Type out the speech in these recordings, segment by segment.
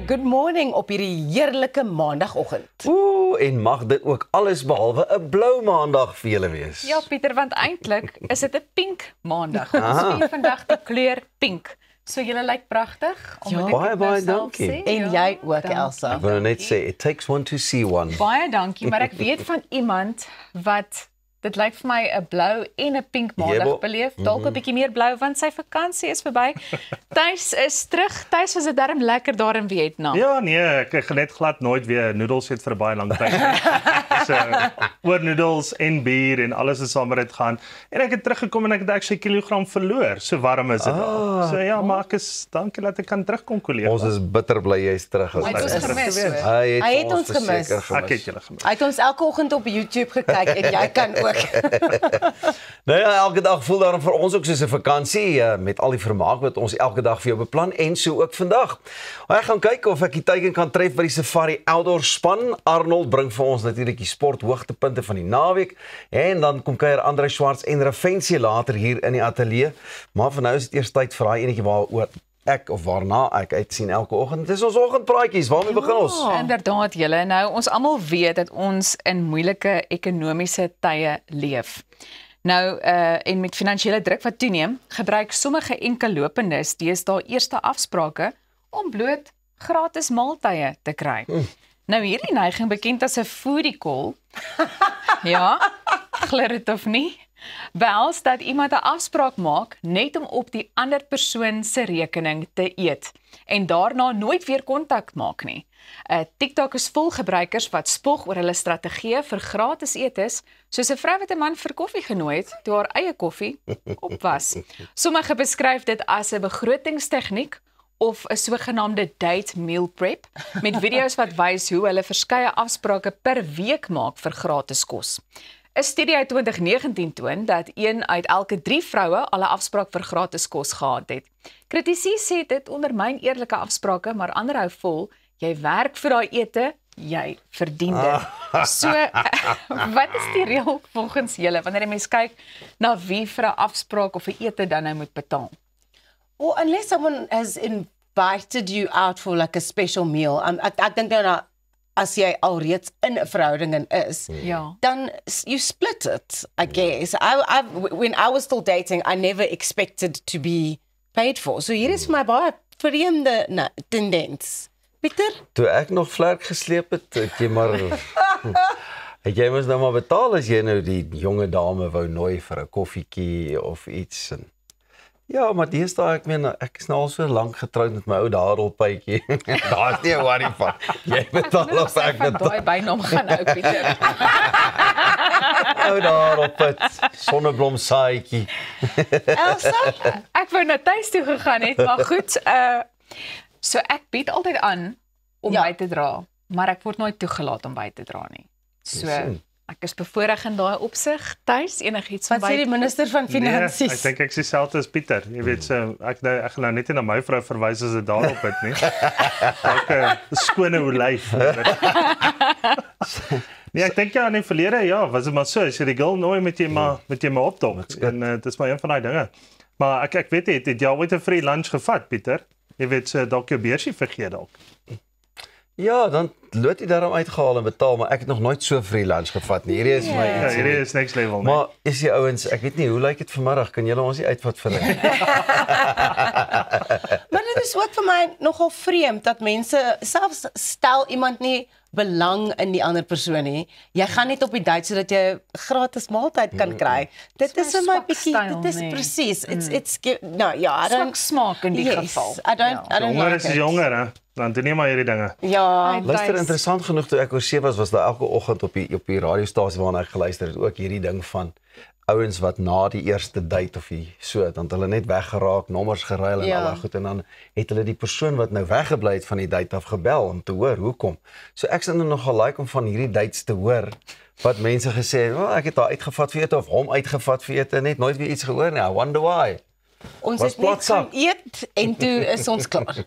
good morning op hierdie heerlike maandagoggend. En mag dit ook alles behalwe 'n blou maandag vir julle wees. Ja, Pieter, want eintlik is dit 'n pink maandag. Ons vier vandag die kleur pink. So julle lyk pragtig. Baie dankie. En jy ook, Elsa. Ek wil net sê, it takes one to see one. Baie dankie, maar ek weet van iemand wat dit lyk vir my 'n blou en 'n pink maandag beleef. Dalk 'n bietjie meer blou want sy vakansie is verby. Thys is terug. Thys was dit darm lekker daar in Vietnam. Ja, nee, ek gaan net glad nooit weer noedels eet vir baie lank tyd. So, oor noedels en bier en alles is saam met dit gaan. En ek het teruggekom en ek het actually kilogram verloor. So warm is dit. So ja, maar ek is dankie dat ek kan terugkom, kollega. Ons is bitter bly jy's terug. Hy het ons gemis. Hy het ons gemis. Ek het julle gemis. Hy het ons elke oggend op YouTube gekyk en jy kan ook. Nou ja, elke dag voel daarom vir ons ook soos 'n vakansie, met al die vermaak wat ons elke dag vir jou beplan en so ook vandag. Ek gaan kyk of ek die teiken kan tref by die Safari Outdoor span. Arnold bring vir ons natuurlik die sport hoogtepunte van die naweek en dan kom kuier Andre Schwartz en Ravensie later hier in die ateljee. Maar vir nou is dit eers tyd vir daai enetjie waaroor ek of waarna ek uitsien elke oggend. Dit is ons oggendpraatjies. Waarmee begin ons? Inderdaad, julle. Nou, ons almal weet dat ons in moeilike ekonomiese tye leef. Nou, en met finansiële druk wat toeneem, gebruik sommige enkellopendes deesdae eerste afsprake om bloot gratis maaltye te kry. Nou, hierdie neiging bekend as 'n foodie call. Ja, glo dit of nie? Behels dat iemand 'n afspraak maak net om op die ander persoon se rekening te eet en daarna nooit weer kontak maak nie. TikTok is vol gebruikers wat spog oor hulle strategieë vir gratis eetes, soos 'n vrou wat 'n man vir koffie genooi het toe haar eie koffie op was. Sommige beskryf dit as 'n begrotingstegniek of 'n sogenaamde date meal prep met video's wat wys hoe hulle verskeie afsprake per week maak vir gratis kos. 'n Studie uit 2019 toon dat 1 uit elke 3 vroue al 'n afspraak vir gratis kos gehad het. Kritici sê dit ondermyn eerlike afsprake, maar ander hou vol, jy werk vir daai ete, jy verdien dit. So, wat is die reël volgens julle wanneer 'n mens kyk na wie vir 'n afspraak of 'n ete dan nou moet betaal? Or unless someone has invited you out for like a special meal. Ek dink nou as jy alreeds in 'n verhouding is, dan you split it, I guess. When I was still dating, I never expected to be paid for. So hier is vir my baie vreemde tendens. Pieter? Toe ek nog vlerk gesleep het jy maar het jy mos nou maar betaal as jy nou die jonge dame wou nooi vir 'n koffietjie of iets en ja, maar deesdae ek is nou al so lank getroud met my ou dadelpytjie. Daar's nie 'n worry van. Jy betaal of ek betaal. Daai bynaam gaan nou, Pieter. Ou dadelpyt, sonneblomsaaitjie. Elsa? Ek wou na tuis toe gegaan het, maar goed, so ek bied altyd aan om by te dra, maar ek word nooit toegelaat om by te dra nie. So ek is bevoorreg in daai opsig. Tuis enigiets van Wat sê die minister van Finansies? Nee, ek dink ek is dieselfde as Pieter. Jy weet so ek gaan nou net nie na my vrou verwys as dit daarop het nie. Dalk 'n skone olyf. Nee, ek dink ja, in die verlede was dit maar so, as jy die girl nooi met jy maar opdog. En dit is maar een van daai dinge. Maar ek weet nie, het jy ooit 'n free lunch gevat, Pieter? Jy weet so dalk jou beursie vergeet dalk. Ja, dan lood jy daarom uitgehaal en betaal, maar ek het nog nooit so free lunch gevat nie. Hierdie is my Ja, hierdie is next level, nee. Maar is die ouens, ek weet nie, hoe lyk dit vanmiddag? Kan julle ons nie uitvat vir hulle? Maar dit is ook vir my nogal vreemd dat mense, selfs stel iemand nie belang in die ander persoon nie. Jy gaan net op die date sodat jy gratis maaltyd kan kry. Dit is vir my bietjie, dit is presies. It's no, ja, swak smaak in die geval. I don't Jonger like is it. jonger, hè. Dan doen nie maar hierdie dinge. Ja. Luister, interessant genoeg toe ek oor see was daar elke oggend op die radiostasie waarna ek geluister het, ook hierdie ding van ouens wat na die eerste date of so, dan het hulle net weggeraak, nommers geruil en al daai goed en dan het hulle die persoon wat nou weggebly het van die date af gebel om te hoor hoekom. So ek sien nogal like om van hierdie dates te hoor wat mense gesê het, ek het haar uitgevat vir ete of hom uitgevat vir ete, net nooit weer iets gehoor nie. I wonder why. Ons het net gaan eet en toe is ons klaar.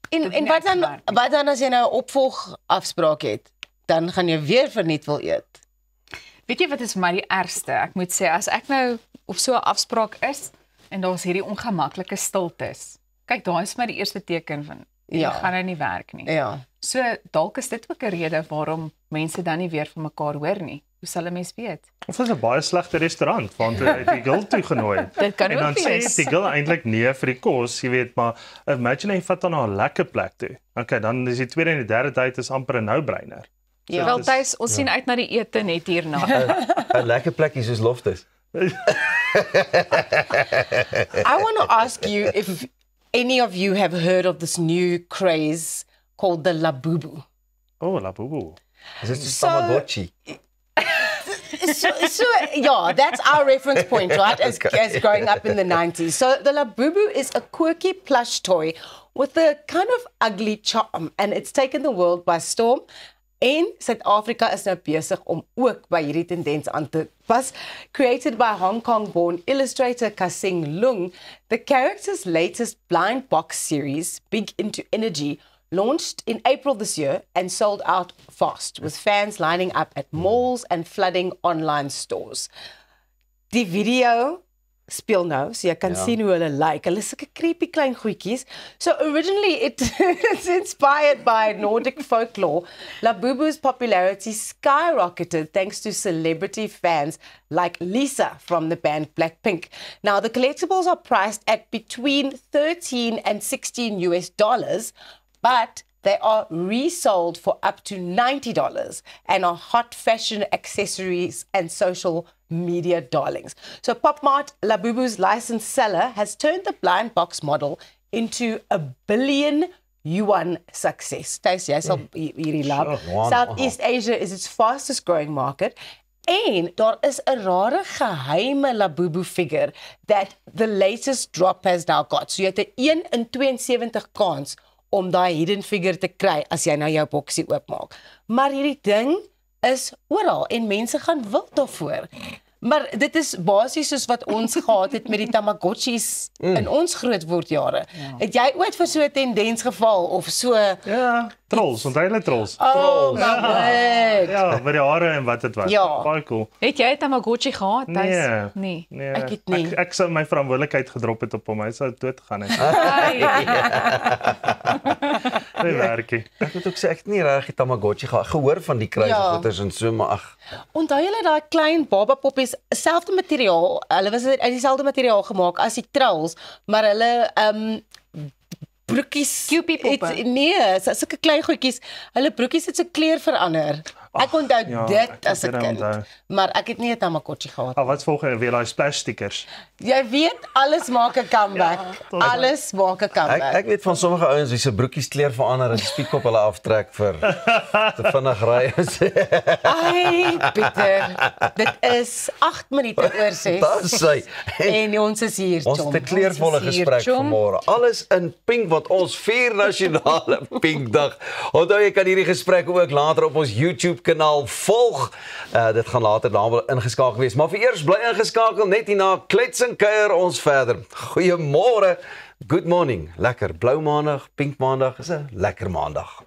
En wat dan as jy nou 'n opvolgafspraak het, dan gaan jy weer verniet wil eet. Weet jy wat is vir my die ergste? Ek moet sê, as ek nou op so 'n afspraak is en daar's hierdie ongemaklike stiltes. Kyk, daai is my die eerste teken van Ja. gaan nou nie werk nie. Ja. So dalk is dit ook 'n rede waarom mense dan nie weer van mekaar hoor nie. Hoe sal 'n mens weet? Of is 'n baie slegte restaurant want hy het die girl toegenooi. Dit kan En ook dan sê wees. die girl eintlik nee vir die kos, jy weet, maar imagine jy vat dan na 'n lekker plek toe. Okay, dan is die tweede en die derde date is amper 'n no-brainer. Ja. Wel tuis, ons sien uit na die ete net hierna. 'n lekker plekkie soos Loftus. I want to ask you if any of you have heard of this new craze called the Labubu. Oh, Labubu. Is dit so So- Tamagotchi? So yeah, that's our reference point, right? As growing up in the 90s. So the Labubu is a quirky plush toy with a kind of ugly charm, and it's taken the world by storm. En Suid-Afrika is nou besig om ook by hierdie tendens aan te pas. Created by Hong Kong-born illustrator Kasing Lung, the character's latest blind box series, Big Into Energy, launched in April this year and sold out fast, with fans lining up at malls and flooding online stores. Die video speel nou, so jy kan sien hoe hulle lyk. Hulle is sulke creepy klein goedjies. So originally it's inspired by Nordic folklore. Labubu's popularity skyrocketed thanks to celebrity fans like Lisa from the band Blackpink. Now the collectibles are priced at between 13 and 16 US dollars, but they are resold for up to $90 and are hot fashion accessories and social media darlings. So PopMart, Labubu's licensed seller, has turned the blind box model into a $1 billion success. Stacey, jy sal hierdie love. Wow. Southeast Asia is its fastest growing market. En daar is 'n rare geheime Labubu figure that the latest drop has now got. So jy het 'n 1 in 72 kans om daai hidden figure te kry as jy nou jou boksie oopmaak. Maar hierdie ding is oral en mense gaan wild daarvoor. Maar dit is basies soos wat ons gehad het met die Tamagotchis in ons grootwordjare. Het jy ooit vir so 'n tendens geval of so? Ja, trolls, onthou hulle trolls. Oh my god. Ja, met die hare en wat dit was. Ja. Baie cool. Het jy 'n Tamagotchi gehad? Thys? Nee. Nee. Nee, Ek het nie. Ek sou my verantwoordelikheid gedrop het op hom. Hy sou dood gegaan het. Nee, werkie. Ek moet ook sê ek het nie regtig Tamagotchi gehoor van die kruisgoeters en so, maar ag. Onthou julle daai klein baba poppies, selfde materiaal. Hulle was uit dieselfde materiaal gemaak as die trolls, maar hulle broekies Cupie poppe. Nee, sulke klein goedjies. Hulle broekies het se kleur verander. Ek onthou ja, dit ek as 'n het dit kind. onthou. Maar ek het nie 'n Tamagotchi gehad. Wat volgende weer daai splash stickers. Jy weet alles maak 'n comeback. Alles maak 'n comeback. Ek weet van sommige ouens wie se broekies kleur verander en die spietkop hulle aftrek vir te vinnig ry. Ai, Pieter. Dit is 8 minute oor 6. Dis hy. En ons is hier, Ons het 'n kleurvolle Ons is hier, gesprek chom. vanmôre. Alles in pink want ons vier nasionale pinkdag. Onthou jy kan hierdie gesprek ook later op ons YouTube kanaal volg. Dit gaan later daarna ingeskakel wees. Maar vir eers bly ingeskakel net hierna klets en kuier ons verder. Goeiemôre. Good morning. Lekker blou maandag, pink maandag is 'n lekker maandag.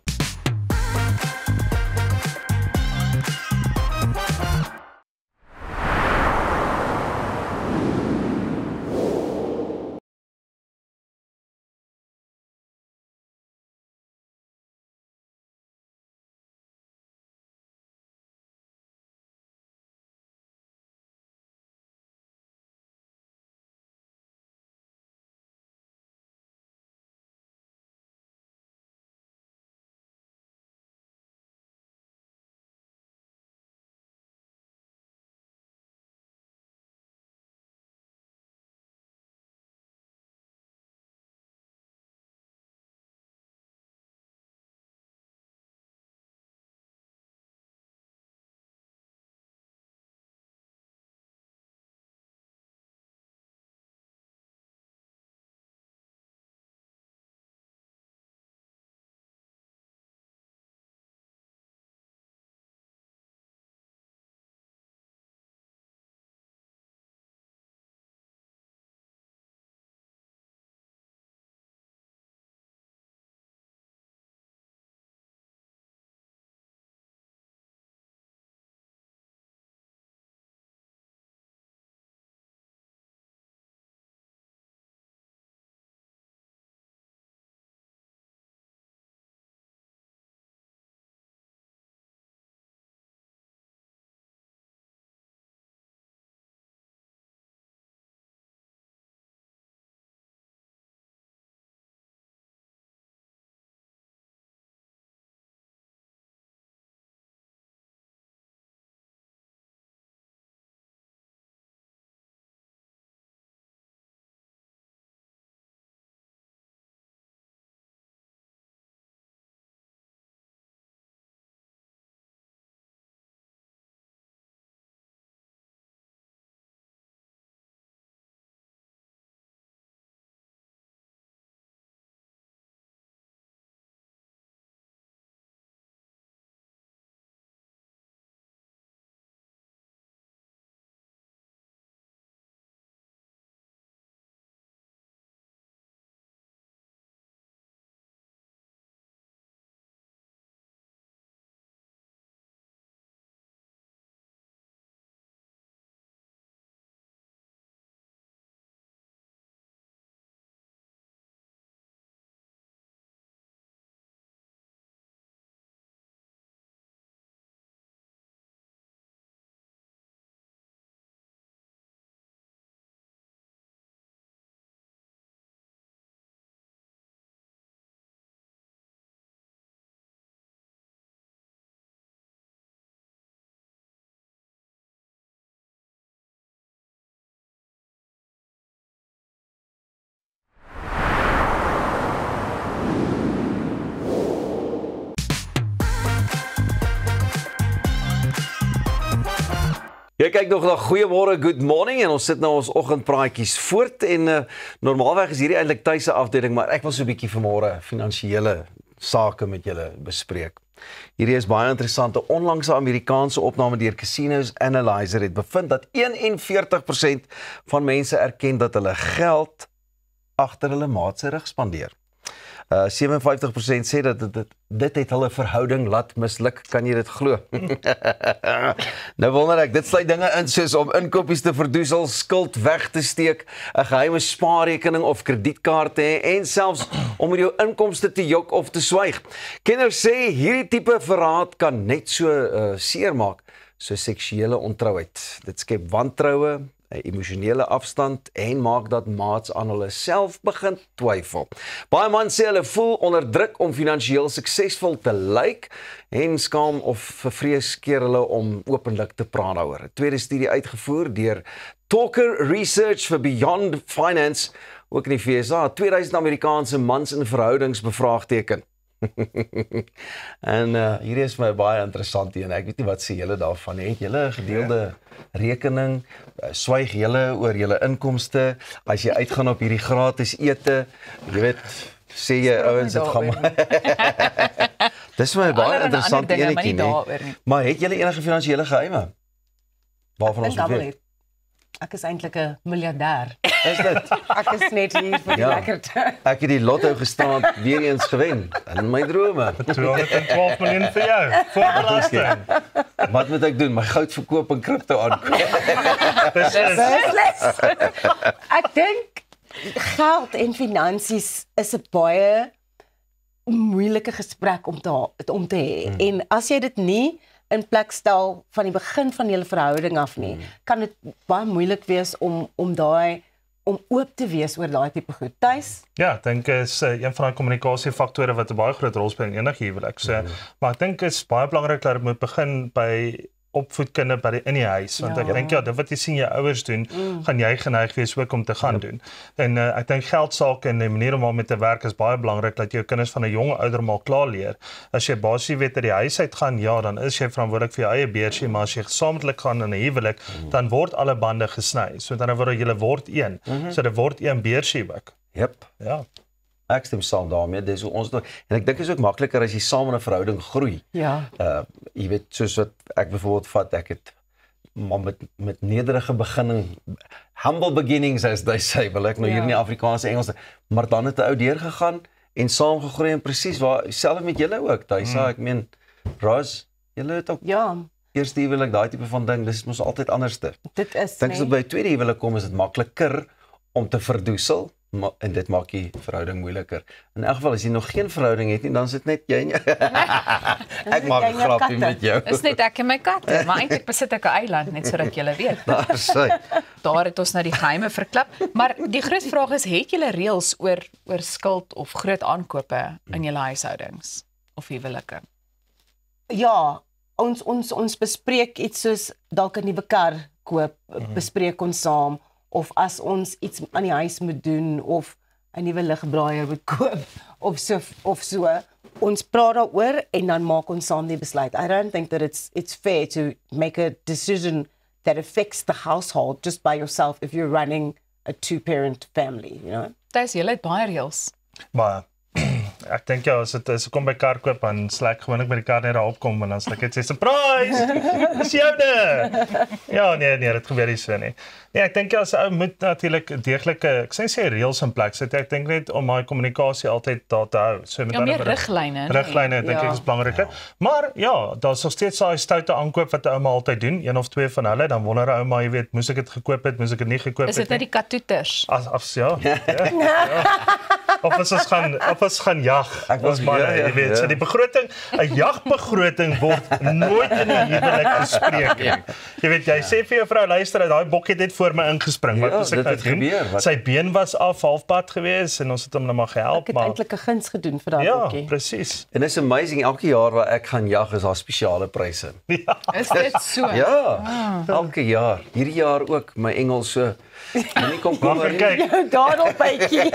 Jy kyk nog na Goeiemôre, Good Morning en ons sit nou ons oggendpraatjies voort en normaalweg is hierdie eintlik tuise afdeling, maar ek wil so 'n bietjie vanmôre finansiële sake met julle bespreek. Hierdie is baie interessant. 'n Onlangse Amerikaanse opname deur Casinos Analyzer het bevind dat 41% van mense erken dat hulle geld agter hulle maat se rug spandeer. 57% sê dat dit het hulle verhouding laat misluk. Kan jy dit glo? Nou wonder ek, dit sluit dinge in soos om inkopies te verdoesel, skuld weg te steek, 'n geheime spaarrekening of kredietkaart te hê en selfs om met jou inkomste te jok of te swyg. Kenners sê hierdie tipe verraad kan net so seermaak so seksuele ontrouheid. Dit skep wantroue, 'n emosionele afstand en maak dat maats aan hulle self begin twyfel. Baie mans sê hulle voel onder druk om finansiëel suksesvol te lyk en skaam of vervrees keer hulle om openlik te praat daaroor. 'n Tweede studie uitgevoer deur Talker Research for Beyond Finance, ook in die VSA, 2000 Amerikaanse mans in verhoudings bevraagteken. En hier is my baie interessant en ek weet nie wat sê julle daarvan nie. Het julle 'n gedeelde rekening, swyg julle oor julle inkomste as jy uitgaan op hierdie gratis ete, jy weet, sê jy ouens dit gaan maar. Dis my baie interessant enetjie nie. Maar het julle enige finansiële geheime? Waarvan ons weet? Ek is eintlik 'n miljardêr. Is dit? Ek is net hier vir die lekkerte. Ek het die lotto gestraat weer eens gewen in my drome. 212 miljoen vir jou, voor belasting. Wat moet ek doen? My goud verkoop en kripto aankoop. Ek dink geld en finansies is 'n baie moeilike gesprek om te hê. En as jy dit nie in plek stel van die begin van julle verhouding af nie, kan dit baie moeilik wees om oop te wees oor daai tipe goed. Tuis? Ja, ek dink is een van die kommunikasiefaktore wat 'n baie groot rol speel in enige huwelik. So, maar ek dink is baie belangrik dat dit moet begin by opvoedkunde in die huis, want ek dink dit wat jy sien jou ouers doen, gaan jy geneig wees ook om te gaan doen. En ek dink geldsaake en die manier om daarmee te werk is baie belangrik dat jou kinders van 'n jong ouderdom al klaar leer. As jy basies weet dat die huis uit gaan, ja, dan is jy verantwoordelik vir jou eie beursie, maar as jy gesamentlik gaan in 'n huwelik, dan word alle bande gesny. So dan word julle word een. So dit word een beursie ook. Jep. Ja. Ek stem saam daarmee. Dis hoe ons en ek dink is ook makliker as jy saam in 'n verhouding groei. Ja. Jy weet soos wat ek byvoorbeeld vat, ek het maar met nederige beginning, humble beginnings as they say, wil ek nou hier in die Afrikaanse Engels, maar dan het 'n ou deur gegaan en saam gegroei en presies waar selfs met julle ook. Daai sê ek meen Ros, julle het ook eerste huwelik daai tipe van ding, dis mos altyd anderste. Dit is dink as dit by tweede huwelik kom is dit makliker om te verdoesel. En dit maak die verhouding moeiliker. In elk geval as jy nog geen verhouding het nie, dan is dit net jy en jy. Ek maak 'n grapie met jou. Dis net ek en my katte, maar eintlik besit ek 'n eiland net sodat julle weet. Daar sê. Daar het ons nou die geheime verklap, maar die groot vraag is, het julle reëls oor skuld of groot aankope in julle huishoudings of huwelike? Ja, ons bespreek iets soos dalk 'n nuwe kar koop, bespreek ons saam. Of as ons iets aan die huis moet doen, of 'n nuwe ligbraaier moet koop, of so. Ons praat daaroor en dan maak ons saam die besluit. I don't think that it's fair to make a decision that affects the household just by yourself if you're running a two-parent family, you know? Dis julle het baie reëls. Maar ek dink ja, as ek kom by kar koop dan slek gewoonlik met die kar net daar opkom en dan sê ek surprise. Dis joune. Ja, nee, dit gebeur nie so nie. Nee, ek dink ja, as ou moet natuurlik deeglike, ek sê reëls in plek sit. Ek dink net om my kommunikasie altyd daar te hou. So met meer riglyne. Riglyne dink ek is belangriker. Maar ja, daar's nog steeds daai stoute aankoop wat ouma altyd doen, een of twee van hulle, dan wonder ouma, jy weet, moes ek dit gekoop het, moes ek dit nie gekoop het nie. Is dit net die katoeters? Ja. Of ons gaan jag. Ons manne, jy weet, so die begroting, 'n jagbegroting word nooit in 'n huwelik bespreek nie. Jy weet, jy sê vir jou vrou, luister, daai bok het net voor my ingespring. Wat moet ek nou doen? Sy been was af halfpad gewees en ons het hom net maar gehelp, maar ek het eintlik 'n guns gedoen vir daai bokkie. Ja, presies. En is amazing, elke jaar waar ek gaan jag is daar spesiale pryse. Ja. Is dit so? Ja, elke jaar. Hierdie jaar ook my Engels so. Moenie kom kyk. Dadelbytjie.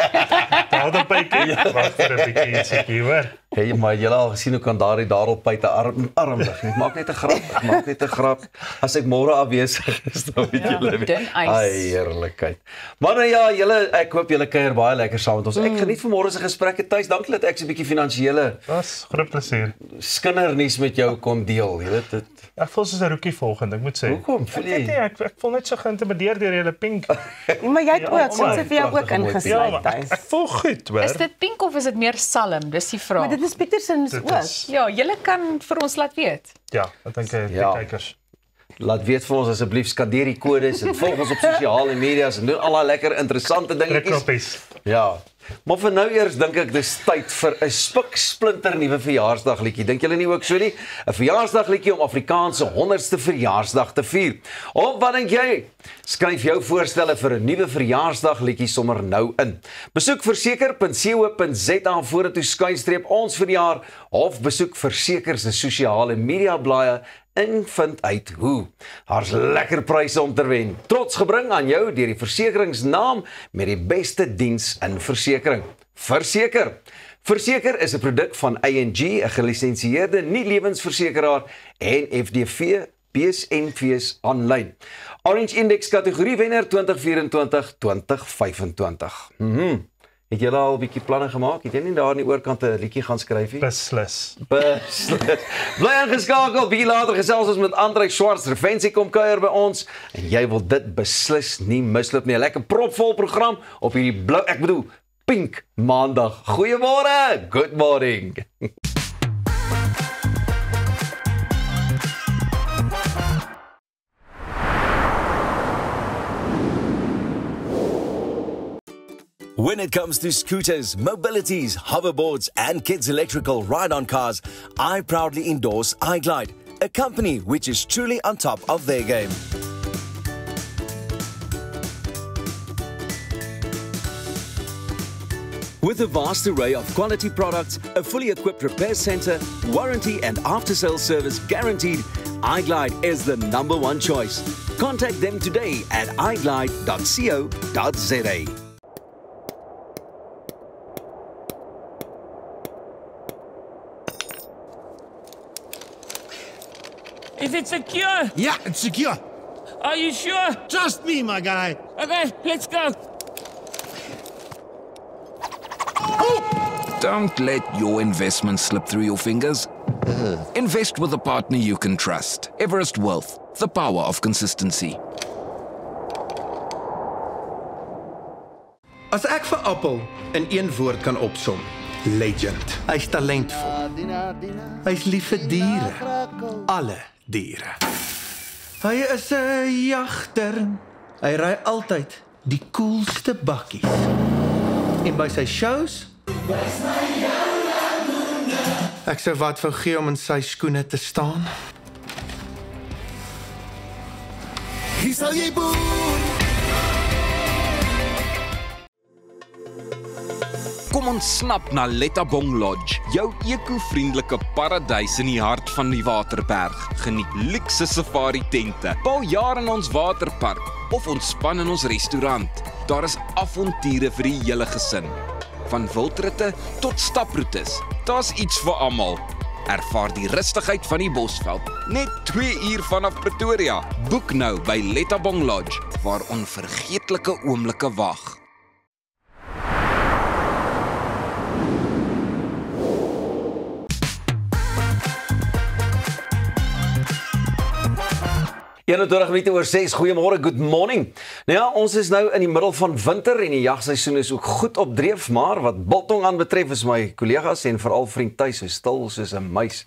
Dadelbytjie. Wag vir 'n bietjie, sê jy hoor. Hey, maar julle al gesien hoe kan daardie daaropbyt 'n arm lig. Ek maak net 'n grap. As ek môre afwesig is, dan weet julle. Ai, heerlikheid. Maar nou ja, julle, ek hoop julle kuier baie lekker saam met ons. Ek geniet vanmôre se gesprekke tuis. Dankie dat ek so 'n bietjie finansiële groot plesier. Skindernuus met jou kon deel. Jy weet dit. Ek voel soos 'n rookie volgende, ek moet sê. Hoekom? Ek voel net so geïntimideer deur julle pink. Maar jy het ook, ons het vir jou ook ingesluit tuis. Ek voel goed, hoor. Is dit pink of is dit meer salm? Dis die vraag. Maar dit is Petersen se ook. Ja, julle kan vir ons laat weet. Ja, ek dink die kykers. Laat weet vir ons asseblief, skadeer die kodes en volg ons op sosiale media's en doen al daai lekker interessante dingetjies. Ja. Maar vir nou eers dink ek dis tyd vir 'n spiksplinter nuwe verjaarsdagliedjie. Dink julle nie ook so nie? 'n Verjaarsdagliedjie om Afrikaans se 100ste verjaarsdag te vier. Of wat dink jy? Skryf jou voorstelle vir 'n nuwe verjaarsdagliedjie sommer nou in. Besoek verseker.co.za vorentoe skuinstreep ons verjaar of besoek Verseker se sosiale media blaaie en vind uit hoe. Daar's lekker pryse om te wen. Trots gebring aan jou deur die versekeringsnaam met die beste diens in versekering. Verseker. Verseker is 'n produk van ING, 'n gelisensieerde nie-lewensversekeraar en FDV BSNV's aanlyn. Orange Index kategorie wenner 2024-2025. Het julle al 'n bietjie planne gemaak? Het jy nie daar aan die oorkant 'n liedjie gaan skryf nie? Beslis. Bly ingeskakel, bietjie later gesels ons met Andrei Schwartz, Refensie kom kuier by ons en jy wil dit beslis nie misloop nie. 'n Lekker propvol program op hierdie pink maandag. Goeiemôre. Good morning. When it comes to scooters, mobilities, hoverboards, and kids' electrical ride-on cars, I proudly endorse iGlide, a company which is truly on top of their game. With a vast array of quality products, a fully equipped repair center, warranty and after-sales service guaranteed, iGlide is the #1 choice. Contact them today at iglide.co.za. Is it secure? Yeah, it's secure. Are you sure? Trust me, my guy. Okay, let's go. Don't let your investment slip through your fingers. Invest with a partner you can trust. Everest Wealth, the power of consistency. As ek vir Appel in een woord kan opsom, legend. Hy's talentvol. Hy's lief vir diere. Alle diere. Hy is 'n jagter. Hy ry altyd die coolste bakkies. En by sy shows ek sou wat wou gee om in sy skoene te staan. Hier sal jy boer. Kom ontsnap na Lettabong Lodge, jou eko-vriendelike paradys in die hart van die Waterberg. Geniet luukse safari tente, bou jaar in ons waterpark of ontspan in ons restaurant. Daar is avonture vir die hele gesin. Van wildritte tot staproetes, daar's iets vir almal. Ervaar die rustigheid van die Bosveld, net 2 uur vanaf Pretoria. Boek nou by Lettabong Lodge, waar onvergeetlike oomblikke wag. Ja, 21:06, goeiemôre, good morning. Nou ja, ons is nou in die middel van winter en die jagseisoen is ook goed op dreef, maar wat biltong aanbetref is my kollegas en veral vriend tuis so stil soos 'n muis.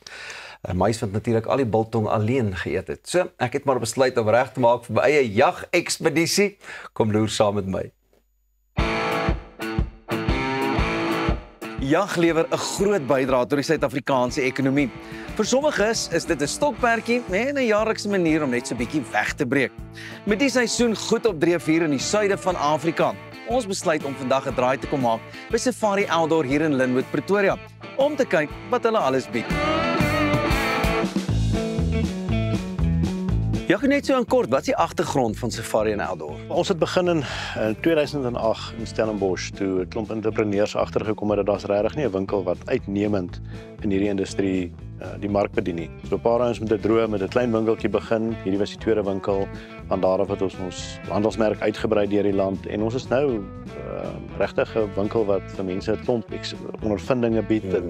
'n Muis wat natuurlik al die biltong alleen geëet het. So, ek het maar besluit om reg te maak vir my eie jagekspedisie. Kom loer saam met my. Jag lewer 'n groot bydrae tot die Suid-Afrikaanse ekonomie. Vir sommiges is dit 'n stokperdjie en 'n jaarlikse manier om net so 'n bietjie weg te breek. Met die seisoen goed op dreef hier in die suide van Afrika, ons besluit om vandag 'n draai te kom maak by Safari Outdoor hier in Lynnwood, Pretoria, om te kyk wat hulle alles bied. Ja, net so in kort, wat is die agtergrond van Safari en Outdoor? Ons het begin in 2008 in Stellenbosch toe 'n klomp entrepreneurs agtergekom het dat daar's regtig nie 'n winkel wat uitnemend in hierdie industrie die mark bedien nie. So 'n paar ons met 'n droom met 'n klein winkeltjie begin. Hierdie was die tweede winkel. Van daar af het ons handelsmerk uitgebrei deur die land en ons is nou regtig 'n winkel wat vir mense 'n klomp ondervindinge bied.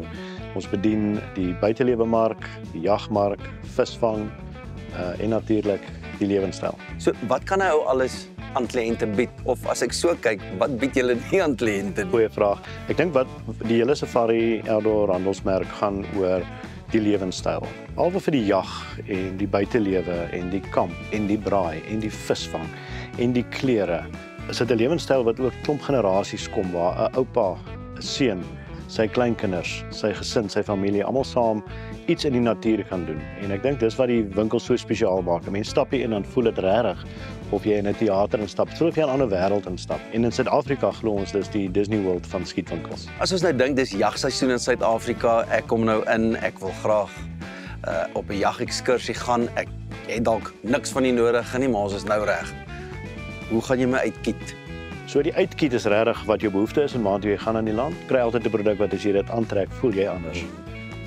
Ons bedien die buitelewe mark, die jagmark, visvang en natuurlik die lewenstyl. So wat kan hy alles aan kliënte bied of as ek so kyk, wat bied julle nie aan kliënte? Goeie vraag. Ek dink wat die hele Safari Outdoor handelsmerk gaan oor die lewenstyl. Alhoewel vir die jag en die buitelewe en die kamp en die braai en die visvang en die klere, is dit 'n lewenstyl wat ook klomp generasies kom waar 'n oupa, 'n seun, sy kleinkinders, sy gesin, sy familie almal saam iets in die natuur kan doen. En ek dink dis wat die winkel so spesiaal maak. 'n Mens stap hier in en dan voel dit regtig of jy in 'n teater instap, of jy in 'n ander wêreld instap. En in Suid-Afrika glo ons dis die Disney World van skietwinkels. As ons nou dink dis jagseisoen in Suid-Afrika, ek kom nou in, ek wil graag op 'n jagekskursie gaan. Ek het dalk niks van die nodige nie, maar ons is nou reg. Hoe gaan jy my uitkiet? So die uitkiet is regtig wat jou behoefte is en waartoe jy gaan in die land. Kry altyd 'n produk wat as jy dit aantrek, voel jy anders.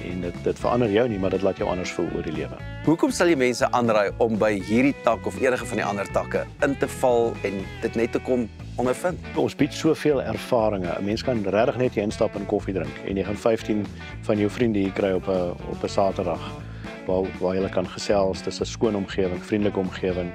En dit verander jou nie, maar dit laat jou anders voel oor die lewe. Hoekom sal jy mense aanraai om by hierdie tak of enige van die ander takke in te val en dit net te kom ondervind? Ons bied soveel ervarings. 'n Mens kan regtig net hier instap en koffie drink en jy gaan 15 van jou vriende hier kry op 'n Saterdag waar jy kan gesels. Dis 'n skoon omgewing, vriendelike omgewing.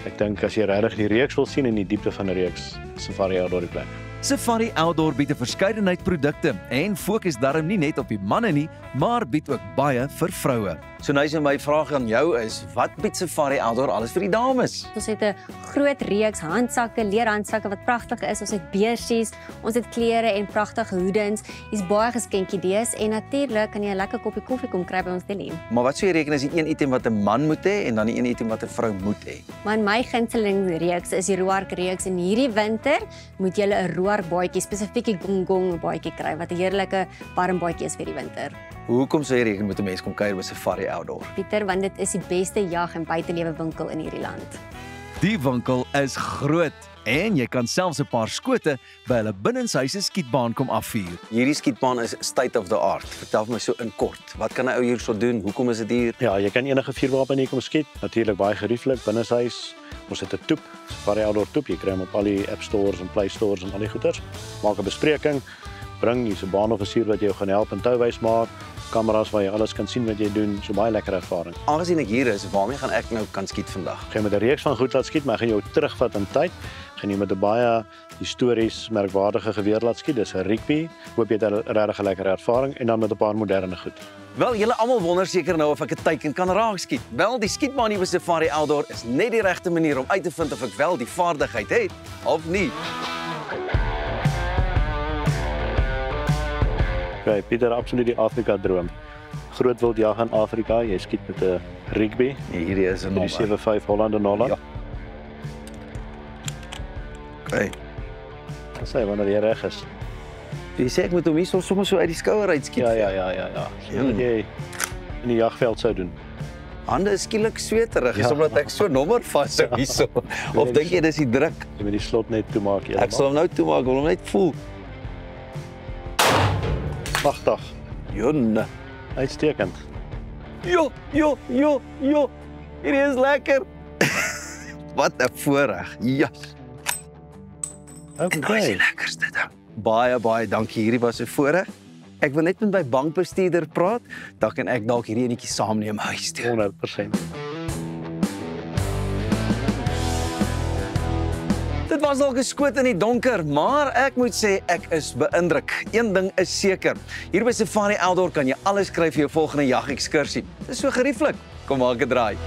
Ek dink as jy regtig die reeks wil sien en die diepte van die reeks, Safari Outdoor die plek. Safari Outdoor bied 'n verskeidenheid produkte en fokus darm nie net op die manne nie, maar bied ook baie vir vroue. So nou is my vraag aan jou is, wat bied Safari Outdoor alles vir die dames? Ons het 'n groot reeks handsakke, leerhandsakke wat pragtig is. Ons het beursies, ons het klere en pragtige hoedens. Hier's baie geskenkidees en natuurlik kan jy 'n lekker koppie koffie kom kry by ons Delim. Maar wat sou jy reken is die een item wat 'n man moet hê en dan die een item wat 'n vrou moet hê? Maar my gunsteling reeks is die Roark reeks en hierdie winter moet jy 'n Roark baadjie, spesifiek die gong baadjie kry wat 'n heerlike warm baadjie is vir die winter. Hoekom sou jy reken moet 'n mens kom kuier by Safari Outdoor? Pieter, want dit is die beste jag- en buitelewe winkel in hierdie land. Die winkel is groot en jy kan selfs 'n paar skote by hulle binnenshuise skietbaan kom afvuur. Hierdie skietbaan is state of the art. Vertel vir my so in kort. Wat kan 'n ou hier so doen? Hoekom is dit hier? Ja, jy kan enige vuurwapen hier kom skiet. Natuurlik baie gerieflik binnenshuis. Ons het 'n toep, Safari Outdoor toep. Jy kry hom op al die App Stores en Play Stores en al die goeders. Maak 'n bespreking. Bring hier's 'n baanoffisier wat jou gaan help en touwys maak. Kameras waar jy alles kan sien wat jy doen, so baie lekker ervaring. Aangesien ek hier is, waarmee gaan ek nou kan skiet vandag? Ek gaan met 'n reeks van goed laat skiet, maar ek gaan jou terugvat in tyd. Gaan jy met 'n baie histories merkwaardige geweer laat skiet. Dis 'n Rigby. Hoop jy het 'n regtig lekker ervaring en dan met 'n paar moderne goed. Wel, julle almal wonder seker nou of ek 'n teiken kan raak skiet. Wel, die skietbaan hier by Safari Outdoor is net die regte manier om uit te vind of ek wel die vaardigheid het of nie. Okay, Pieter, absoluut die Afrika droom. Groot wildjag in Afrika, jy skiet met 'n Rigby. Hierdie is 'n 375 Hollander Nolla. Ja. Okay. Wat sê wanneer jy reg is? Jy sê ek moet hom hier sommer so uit die skouer uitskiet. Ja. Wat jy in die jagveld sou doen. Hande is skielik sweterig, is omdat ek so nommer vashou hierso. Of dink jy dis die druk? Jy moet die slot net toemaak. Ek sal hom nou toemaak, ek wil hom net voel. Pragtig. Jonne. Uitstekend. Jo. Hierdie is lekker. Wat 'n voorreg. Yes. Okay. Nou is die lekkerste ding. Baie dankie. Hierdie was 'n voorreg. Ek wil net met my bankbestuurder praat, dan kan ek dalk hierdie enetjie saamneem huis toe. 100%. Dit was dalk 'n skoot in die donker, maar ek moet sê ek is beïndruk. Een ding is seker. Hier by Safari Outdoor kan jy alles kry vir jou volgende jagekskursie. Dit is so gerieflik. Kom maak 'n draai.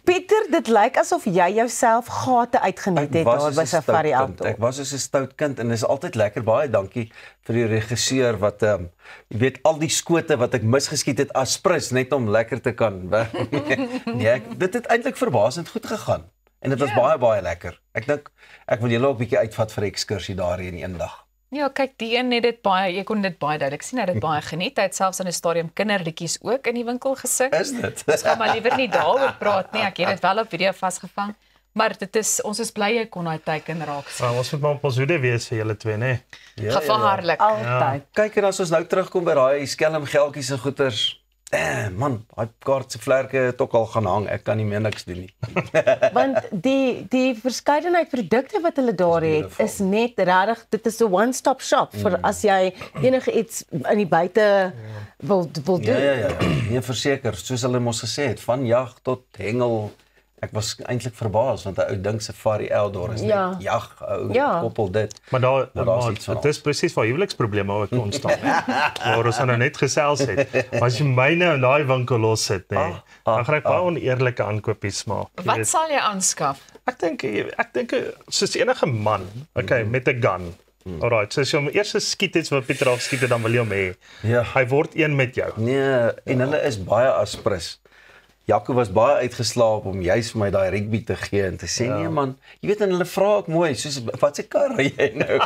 Pieter, dit lyk asof jy jouself gate uitgeniet het daar by Safari Outdoor. Ek was soos 'n stout kind en dis altyd lekker. Baie dankie vir die regisseur wat jy weet al die skote wat ek misgeskiet het aspris net om lekker te kan. Nee, dit het eintlik verbaasend goed gegaan en dit was baie lekker. Ek dink ek wil julle ook 'n bietjie uitvat vir 'n ekskursie daarheen eendag. Ja, kyk, die een het dit baie, jy kon dit baie duidelik sien, hy het dit baie geniet. Hy het selfs in 'n stadium kinderliedjies ook in die winkel gesing. Is dit? Ons gaan maar liewer nie daaroor praat nie. Ek het dit wel op video vasgevang, maar ons is bly jy kon daai teiken raak sien. Ons moet maar op ons hoede wees vir julle twee, nê? Gevaarlik. Altyd. Kyk en as ons nou terugkom by daai skelm geldjies en goeters. Man, daai kaart se vlerke het ook al gaan hang. Ek kan nie meer niks doen nie. Want die verskeidenheid produkte wat hulle daar het, is net regtig, dit is 'n one-stop shop vir as jy enige iets in die buite wil doen. Ja. Nee, verseker, soos hulle mos gesê het, van jag tot hengel. Ek was eintlik verbaas want 'n ou ding safari outdoor is net jag, koppel dit. Maar dit is presies waar huweliksprobleme ook ontstaan. Waar ons nou net gesels het. Maar as jy my nou in daai winkel los sit, nê, dan gaan ek baie oneerlike aankopies maak. Wat sal jy aanskaf? Ek dink soos enige man, okay, met 'n gun. Alright, so as jy hom eers skiet iets wat Pieter afskiet het, dan wil jy hom hê. Ja. Hy word een met jou. Nee, en hulle is baie aspris. Jaco was baie uitgeslaap om juis vir my daai rugby te gee en te sê nee man, jy weet en hulle vra ook mooi, soos wat se kar ry jy nou?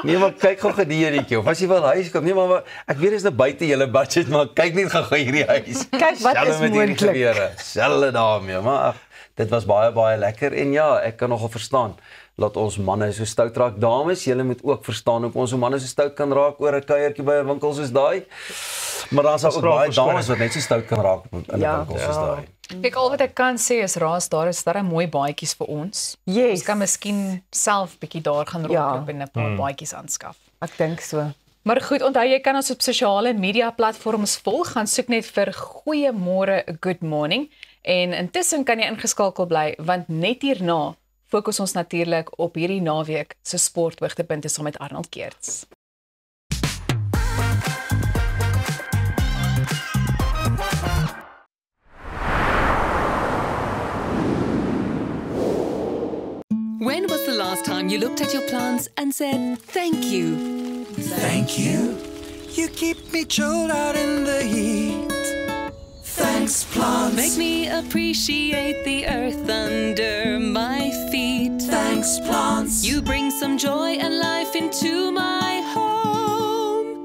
Nee maar kyk gou gedieretjie of as jy wil huis kom. Nee maar ek weet dis nou buite julle budget, maar kyk net gou hierdie huis. Kyk wat is moontlik. Selfe daarmee, maar dit was baie lekker en ja, ek kan nogal verstaan laat ons manne so stout raak. Dames, julle moet ook verstaan hoe ons manne so stout kan raak oor 'n kuiertjie by 'n winkel soos daai. Maar dan sal ook baie dames wat net so stout kan raak in 'n winkel soos daai. Kyk, al wat ek kan sê is daar is mooi baadjies vir ons. Yes. Ons kan miskien self bietjie daar gaan rondloop en 'n paar baadjies aanskaf. Ek dink so. Maar goed, onthou jy kan ons op sosiale media platforms volg, gaan soek net vir Goeiemôre Good Morning en intussen kan jy ingeskakel bly want net hierna fokus ons natuurlik op hierdie naweek se sporthoogtepunte saam met Arnold Keerts. When was the last time you looked at your plants and said, thank you? Thank you. You keep me chilled out in the heat. Thanks, plants. Make me appreciate the earth under my feet. Thanks, plants. You bring some joy and life into my home.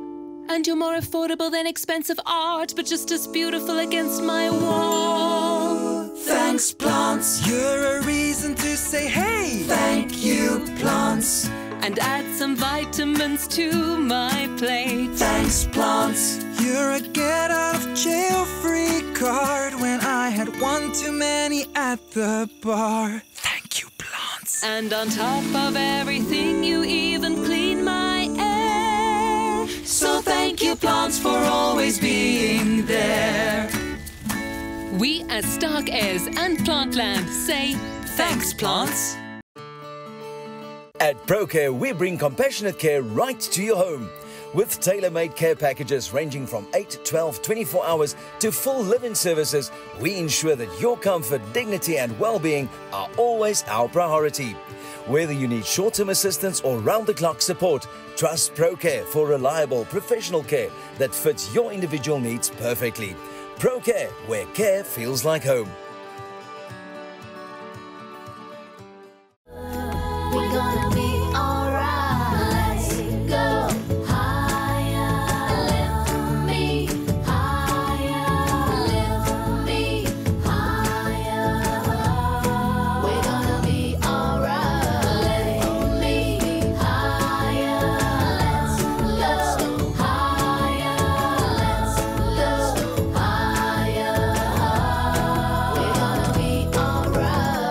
And you're more affordable than expensive art, but just as beautiful against my wall. Thanks, plants. You're a reason to say, hey, thank you, plants. And add some vitamins to my plate. Thanks, plants. You're a get out of jail free card when I had one too many at the bar. Thank you, plants. And on top of everything, you even clean my air. So thank you, plants, for always being there. We as Stark Airs and Plantland say, thanks, plants. At ProCare, we bring compassionate care right to your home. With tailor-made care packages ranging from 8, 12, 24 hours to full living services, we ensure that your comfort, dignity and well-being are always our priority. Whether you need short-term assistance or round-the-clock support, trust ProCare for reliable professional care that fits your individual needs perfectly. ProCare, where care feels like home. We're gonna be alright. Let's go higher. Lift me higher. Lift me higher. We're gonna be alright. Lift me higher. Let's go higher. Let's go higher. We're gonna be alright.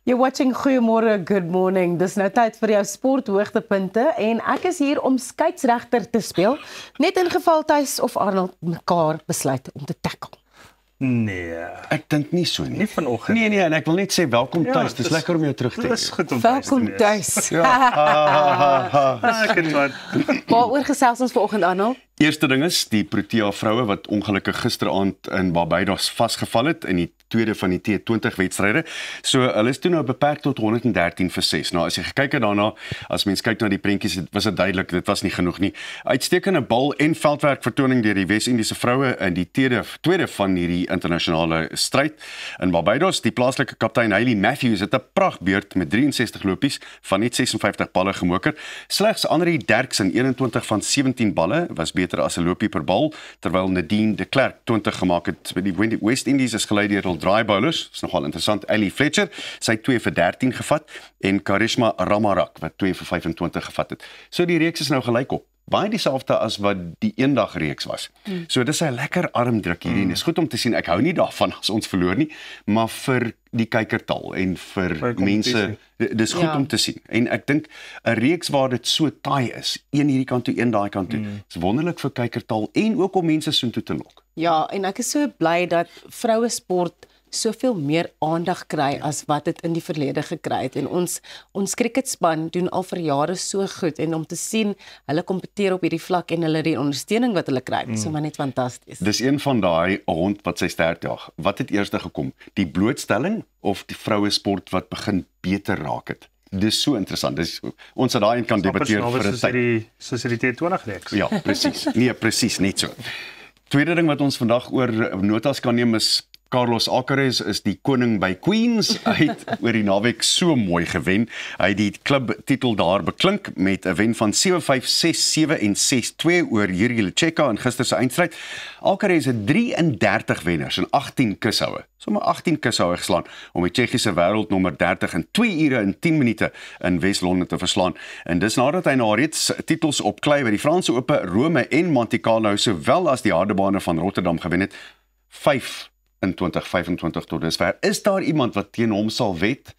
You're watching Goeiemôre Good Morning. Dis nou tyd vir jou sporthoogtepunte en ek is hier om skeieregter te speel, net in geval Tuis of Arnold mekaar besluit om te tackle. Nee. Ek dink nie so nie. Nie vanoggend. Nee, en ek wil net sê welkom Ja, tuis. Dis dis- lekker om jou terug te hê. Dis goed om Welkom tuis. Ek het wat. Waaroor gesels ons vanoggend Arnold? Eerste ding is die Protea vroue wat ongelukkig gisteraand in Barbados vasgeval het in die tweede van die T20 wedstryde. So hulle is toe nou beperk tot 113 vir 6. Nou as jy gekyk het daarna, as mens kyk na die prentjies, was dit duidelik dit was nie genoeg nie. Uitstekende bal en veldwerk vertoning deur die Wes-Indiese vroue in die tweede van hierdie internasionale stryd in Barbados. Die plaaslike kaptein Hayley Matthews het 'n prachtbeurt met 63 lopies van net 56 balle gemoker. Slegs Annerie Derksen 21 van 17 balle was beter as 'n lopie per bal, terwyl Nadine de Klerk 20 gemaak het. Die West Indies is gelei deur dry bowlers, is nogal interessant. Ellie Fletcher, sy 2 vir 13 gevat en Karishma Ramarak wat 2 vir 25 gevat het. So die reeks is nou gelyk op. Baie dieselfde as wat die eendag reeks was. So dis 'n lekker armdruk hierdie en dis goed om te sien. Ek hou nie daarvan as ons verloor nie, maar vir die kykertal en vir mense, dis goed om te sien. En ek dink 'n reeks waar dit so taai is, een hierdie kant toe, een daai kant toe, is wonderlik vir kykertal en ook om mense soontoe te lok. Ja, en ek is so bly dat vroue sport soveel meer aandag kry as wat dit in die verlede gekry het en ons cricketspan doen al vir jare so goed en om te sien hulle kompeteer op hierdie vlak en hulle die ondersteuning wat hulle kry, is maar net fantasties. Dis een van daai hond wat sy stert jag. Wat het eers gekom? Die blootstelling of die vroue sport wat begin beter raak het? Dis so interessant. Dis ons het daai kan debatteer vir 'n tyd. Soos die T20 reeks. Ja, presies. Nee, presies, net so. Tweede ding wat ons vandag oor notas kan neem is Carlos Alcaraz is die koning by Queens. Hy het oor die naweek so mooi gewen. Hy het die klubtitel daar beklink met 'n wen van 7-5, 6-7 en 6-2 oor Jiří Lechecka in gister se eindstryd. Alcaraz het 33 wenners en 18 kushoue. Sommer 18 kushoue geslaan om die Tsjechiese wêreldnommer 30 in 2 ure en 10 minute in Wes-Londen te verslaan. En dis nadat hy na reeds titels op klei by die Franse Ope, Rome en Monte Carlo sowel as die hardebane van Rotterdam gewen het. 5 in 2025 tot dusver. Is daar iemand wat teen hom sal wet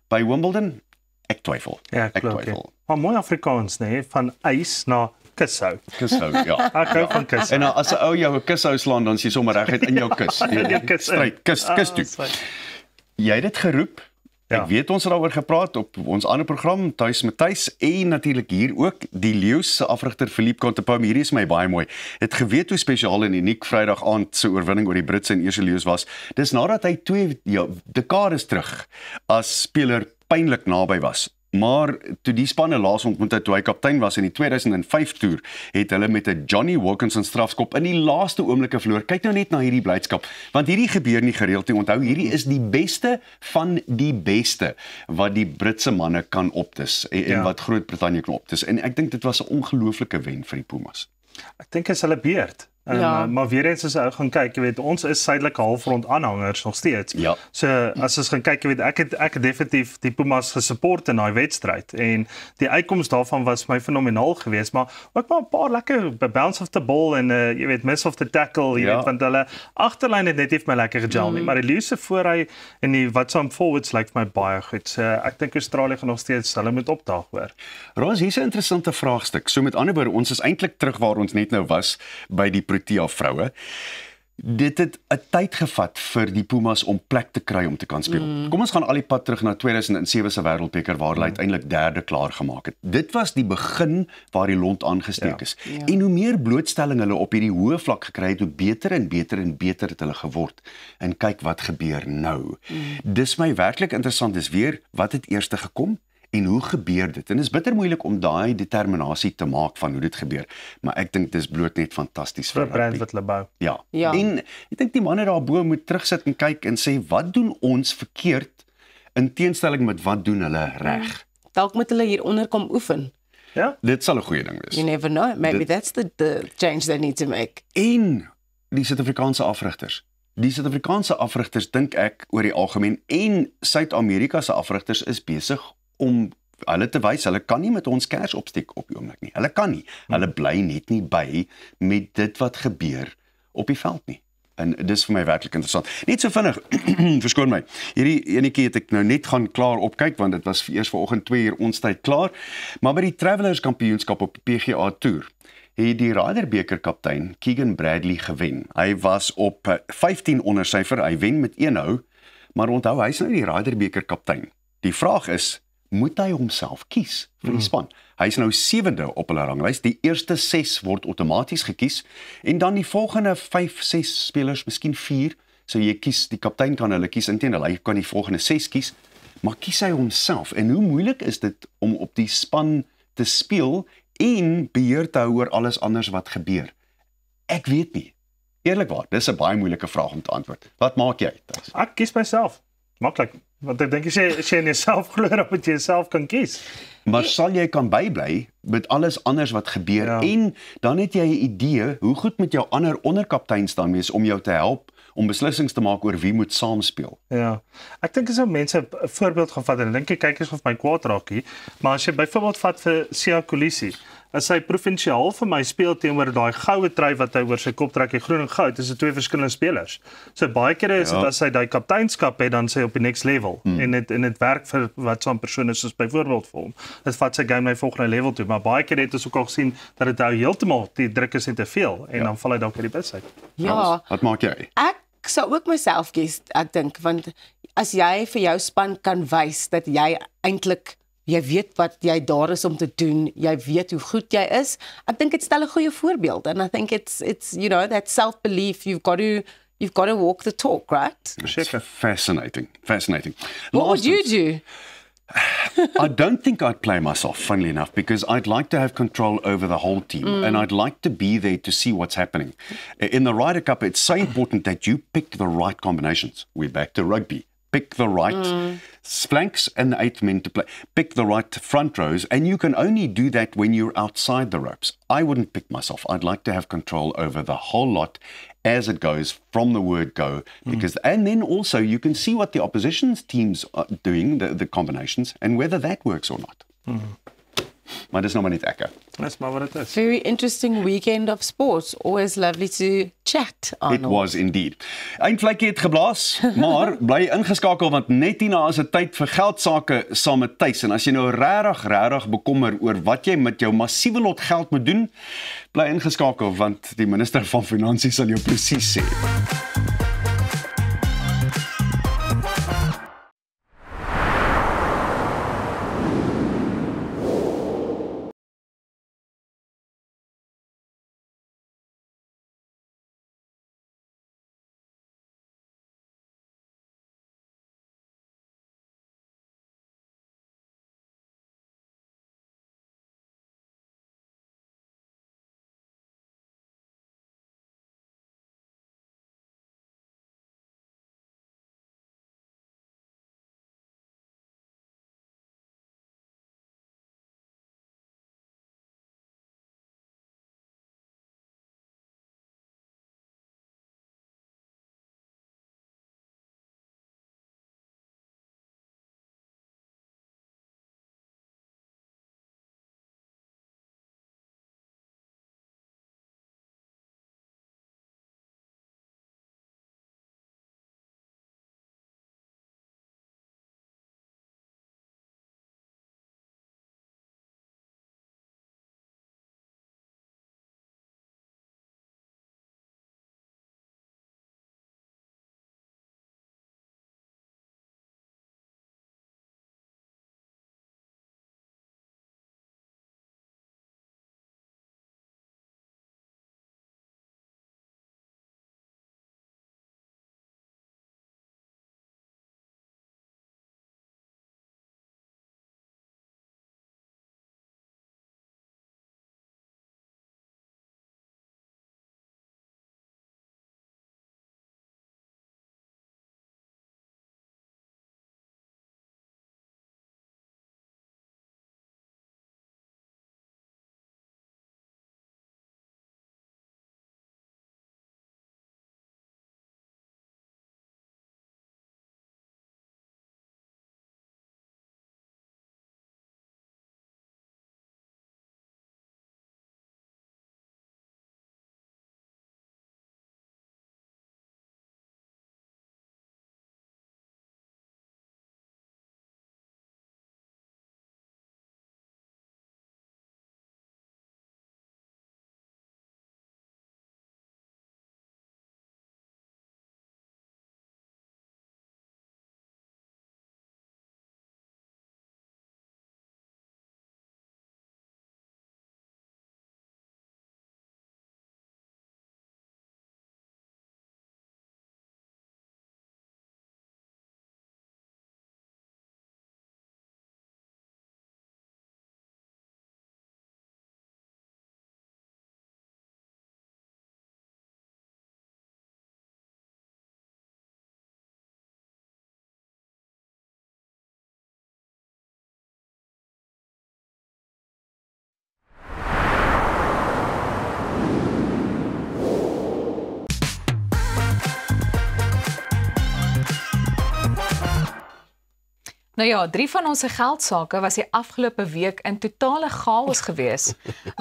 by Wimbledon? Ek twyfel. Ja, ek twyfel. Maar mooi Afrikaans, nee, van ys na kushou. Kushou, ja. Ek hou van kushou. En as 'n ou jou 'n kushou slaan, dan is jy sommer reguit in jou kus. Kus toe. Jy het dit geroep. Ek weet ons het daaroor gepraat op ons ander program, Tuis met Tuis, en natuurlik hier ook, die Leeu's se afrigter Philippe Contepomi. Hierdie is my baie mooi. Het geweet hoe spesiaal en uniek Vrydag aand se oorwinning oor die Britse en Ierse Leeu's was. Dis nadat hy 2 dekades terug as speler pynlik naby was. Maar toe die spanne laas ontmoet het toe hy kaptein was in die 2005 toer, het hulle met 'n Johnny Wilkinson strafskop in die laaste oomblikke verloor. Kyk nou net na hierdie blydskap, want hierdie gebeur nie gereeld nie. Onthou, hierdie is die beste van die beste wat die Britse manne kan optis en wat Groot-Brittanje kan optis. En ek dink dit was 'n ongelooflike wen vir die Pumas. Ek dink is hulle beurt. Maar weer eens as ou gaan kyk, jy weet, ons is suidelike halfrond aanhangers nog steeds. Ja. So as ons gaan kyk, jy weet, ek het definitief die Pumas gesupport in daai wedstryd en die uitkoms daarvan was my fenomenaal geweest, maar ook maar 'n paar lekker bounce of the ball en jy weet, miss of the tackle, jy weet, want hulle agterlyn het net my lekker gejal nie, maar die Leeu's se voorhy en die wat some forwards lyk my baie goed. So ek dink Australië gaan nog steeds hulle moet opdaag hoor. Roos, hier's 'n interessante vraagstuk. So met ander woorde, ons is eintlik terug waar ons net nou was by die Protea vroue. Dit het 'n tyd gevat vir die Pumas om plek te kry om te kan speel. Kom ons gaan al die pad terug na 2007 se Wêreldbeker waar hulle uiteindelik derde klaar gemaak het. Dit was die begin waar die lont aangesteek is. En hoe meer blootstelling hulle op hierdie hoë vlak gekry het, hoe beter en beter en beter het hulle geword. En kyk wat gebeur nou. Dis my werklik interessant is weer wat het eers gekom? En hoe gebeur dit? En dit is bitter moeilik om daai determinasie te maak van hoe dit gebeur. Maar ek dink dis bloot net fantasties vir 'n brand wat hulle bou. Ja. En ek dink die manne daarbo moet terugsit en kyk en sê wat doen ons verkeerd in teenstelling met wat doen hulle reg? Dalk moet hulle hieronder kom oefen. Ja. Dit sal 'n goeie ding wees. You never know. Maybe that's the change they need to make. En die Suid-Afrikaanse afrigters. Die Suid-Afrikaanse afrigters dink ek oor die algemeen en Suid-Amerika se afrigters is besig om hulle te wys, hulle kan nie met ons kers opsteek op die oomblik nie. Hulle kan nie. Hulle bly net nie by met dit wat gebeur op die veld nie. En dis vir my werklik interessant. Net so vinnig, verskoon my. Hierdie enetjie het ek nou net gaan klaar opkyk want dit was eers vanoggend 2 uur ons tyd klaar. Maar by die Travelers Kampioenskap op die PGA Tour het die Ryder-beker kaptein Keegan Bradley gewen. Hy was op 15 onder syfer, hy wen met 1 hou, maar onthou, hy is nou die Ryder-beker kaptein. Die vraag is, moet hy homself kies vir die span? Hy is nou 7de op hulle ranglys, die eerste 6 word outomaties gekies, en dan die volgende 5, 6 spelers, miskien 4, so jy kies, die kaptein kan hulle kies, inteendeel, hy kan die volgende 6 kies, maar kies hy homself, en hoe moeilik is dit om op die span te speel, en beheer te hou oor alles anders wat gebeur? Ek weet nie. Eerlikwaar, dis 'n baie moeilike vraag om te antwoord. Wat maak jy? Ek kies myself. Maklik. Want ek dink as jy in jouself glo, dan moet jy jouself kan kies. Maar sal jy kan bybly met alles anders wat gebeur, en dan het jy 'n idee, hoe goed met jou ander onderkapteins dan wees om jou te help om beslissings te maak oor wie moet saamspeel. Ja, ek dink as ou mense 'n voorbeeld gaan vat, en ek dink die kykers gaan vir my kwaad raak hier, maar as jy byvoorbeeld vat vir Siya Kolisi, as hy provinsiaal vir my speel teenoor daai goue trui wat hy oor sy kop trek, die groen en goud, is dit 2 verskillende spelers. So baie kere is dit as hy daai kapteinskap het, dan sê hy op die next level, en dit werk vir wat so 'n persoon is, soos byvoorbeeld vir hom. Dit vat sy game na die volgende level toe, maar baie kere het ons ook al gesien dat dit nou heeltemal die druk is net te veel, en dan val hy dalk uit die bus uit. Ja. Wat maak jy? Ek sou ook myself kies, ek dink, want as jy vir jou span kan wys dat jy eintlik, jy weet wat jy daar is om te doen, jy weet hoe goed jy is, ek dink dit stel 'n goeie voorbeeld, and I think it's you know, that self-belief, you've got to walk the talk, right? Fascinating. What would you do? I don't think I'd play myself, funnily enough, because I'd like to have control over the whole team, and I'd like to be there to see what's happening. In the Ryder Cup, it's so important that you pick the right combinations. We're back to rugby. Pick the right flanks and the 8 men to play. Pick the right front rows, and you can only do that when you're outside the ropes. I wouldn't pick myself. I'd like to have control over the whole lot as it goes from the word go, because and then also you can see what the opposition's teams are doing, the combinations, and whether that works or not. Maar dis nou maar net ek. Dis maar wat dit is. Very interesting weekend of sports. Always lovely to chat, Arnold. It was indeed. Eindvlekkie het geblaas, maar bly ingeskakel want net hierna is dit tyd vir geldsaake saam met Tuis. En as jy nou regtig bekommer oor wat jy met jou massiewe lot geld moet doen, bly ingeskakel want die minister van Finansies sal jou presies sê. Nou ja, 3 van ons geldsake was die afgelope week in totale chaos gewees,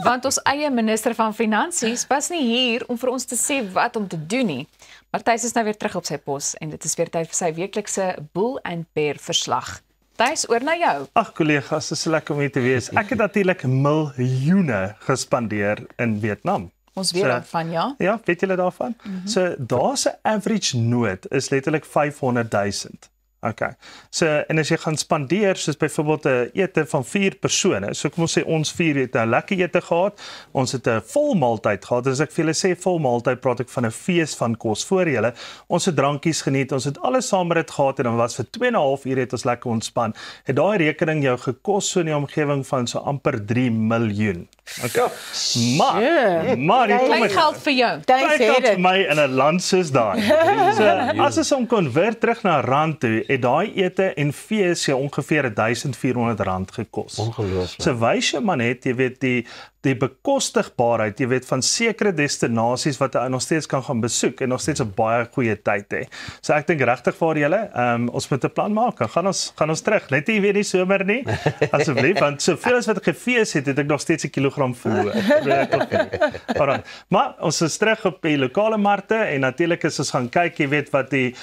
want ons eie minister van Finansies was nie hier om vir ons te sê wat om te doen nie. Maar Thys is nou weer terug op sy pos en dit is weer tyd vir sy weeklikse Bull and Bear verslag. Thys, oor na jou. Ag kollegas, dit is so lekker om hier te wees. Ek het natuurlik miljoene gespandeer in Vietnam. Ons weet daarvan, ja? Ja, weet julle daarvan? So daar se average nood is letterlik 500,000. Okay. So en as jy gaan spandeer soos byvoorbeeld 'n ete van 4 persone. So kom ons sê ons 4 het 'n lekker ete gehad. Ons het 'n vol maaltyd gehad. As ek vir julle sê vol maaltyd, praat ek van 'n fees van kos voor julle. Ons het drankies geniet. Ons het alles saam met dit gehad en dan was vir 2,5 ure het ons lekker ontspan. Het daai rekening jou gekos so in die omgewing van so amper 3 miljoen. Okay. Maar dit kom geld vir jou. Dit geld vir my in 'n land soos daai. So as ons hom konverteer terug na rand toe, het daai ete en fees jou ongeveer R1,400 gekos. Ongelooflik. So wys jy maar net, jy weet die bekostigbaarheid, jy weet van sekere destinasies wat jy nog steeds kan gaan besoek en nog steeds 'n baie goeie tyd hê. So ek dink regtig vir julle, ons moet 'n plan maak. Gaan ons terug. Net nie weer die somer nie. Asseblief, want soveel as wat ek gefees het ek nog steeds 'n kilogram verloor. Alright. Maar ons is terug op die lokale markte en natuurlik as ons gaan kyk, jy weet wat die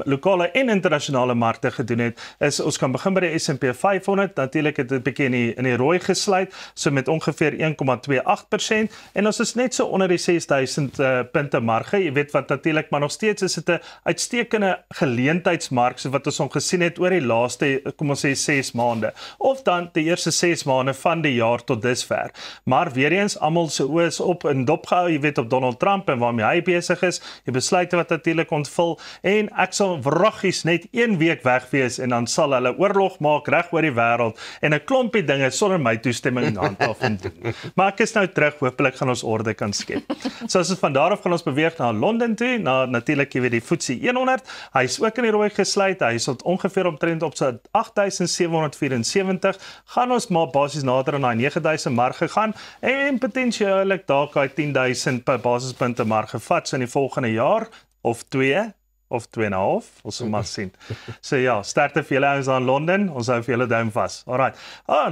lokale en internasionale markte gedoen het, is ons kan begin by die S&P 500. Natuurlik het dit 'n bietjie in die rooi gesluit, so met ongeveer 1,28% en ons is net so onder die 6000 punte marge. Jy weet wat natuurlik, maar nog steeds is dit 'n uitstekende geleentheidsmark so wat ons al gesien het oor die laaste, kom ons sê 6 maande of dan die eerste 6 maande van die jaar tot dusver. Maar weer eens, almal se oë is op en dop gehou, jy weet op Donald Trump en waarmee hy besig is, die besluite wat natuurlik ontvul en ek sal wraggies net 1 week weg wees en dan sal hulle oorlog maak reg oor die wêreld en 'n klompie dinge sonder my toestemming handhaaf en doen. Maar ek is nou terug, hopelik gaan ons orde kan skep. So as ons van daar af gaan ons beweeg na Londen toe, na natuurlik jy weet die FTSE 100. Hy is ook in die rooi gesluit. Hy is ongeveer omtrent op sy 8774. Gaan ons maar basies nader aan daai 9000 marge gaan en potensieel dalk daai 10,000 per basispunte marge vat so in die volgende jaar of 2 of 2,5, ons sal maar sien. So ja, sterkte vir julle ouens daar in Londen, ons hou vir julle duim vas. Alright.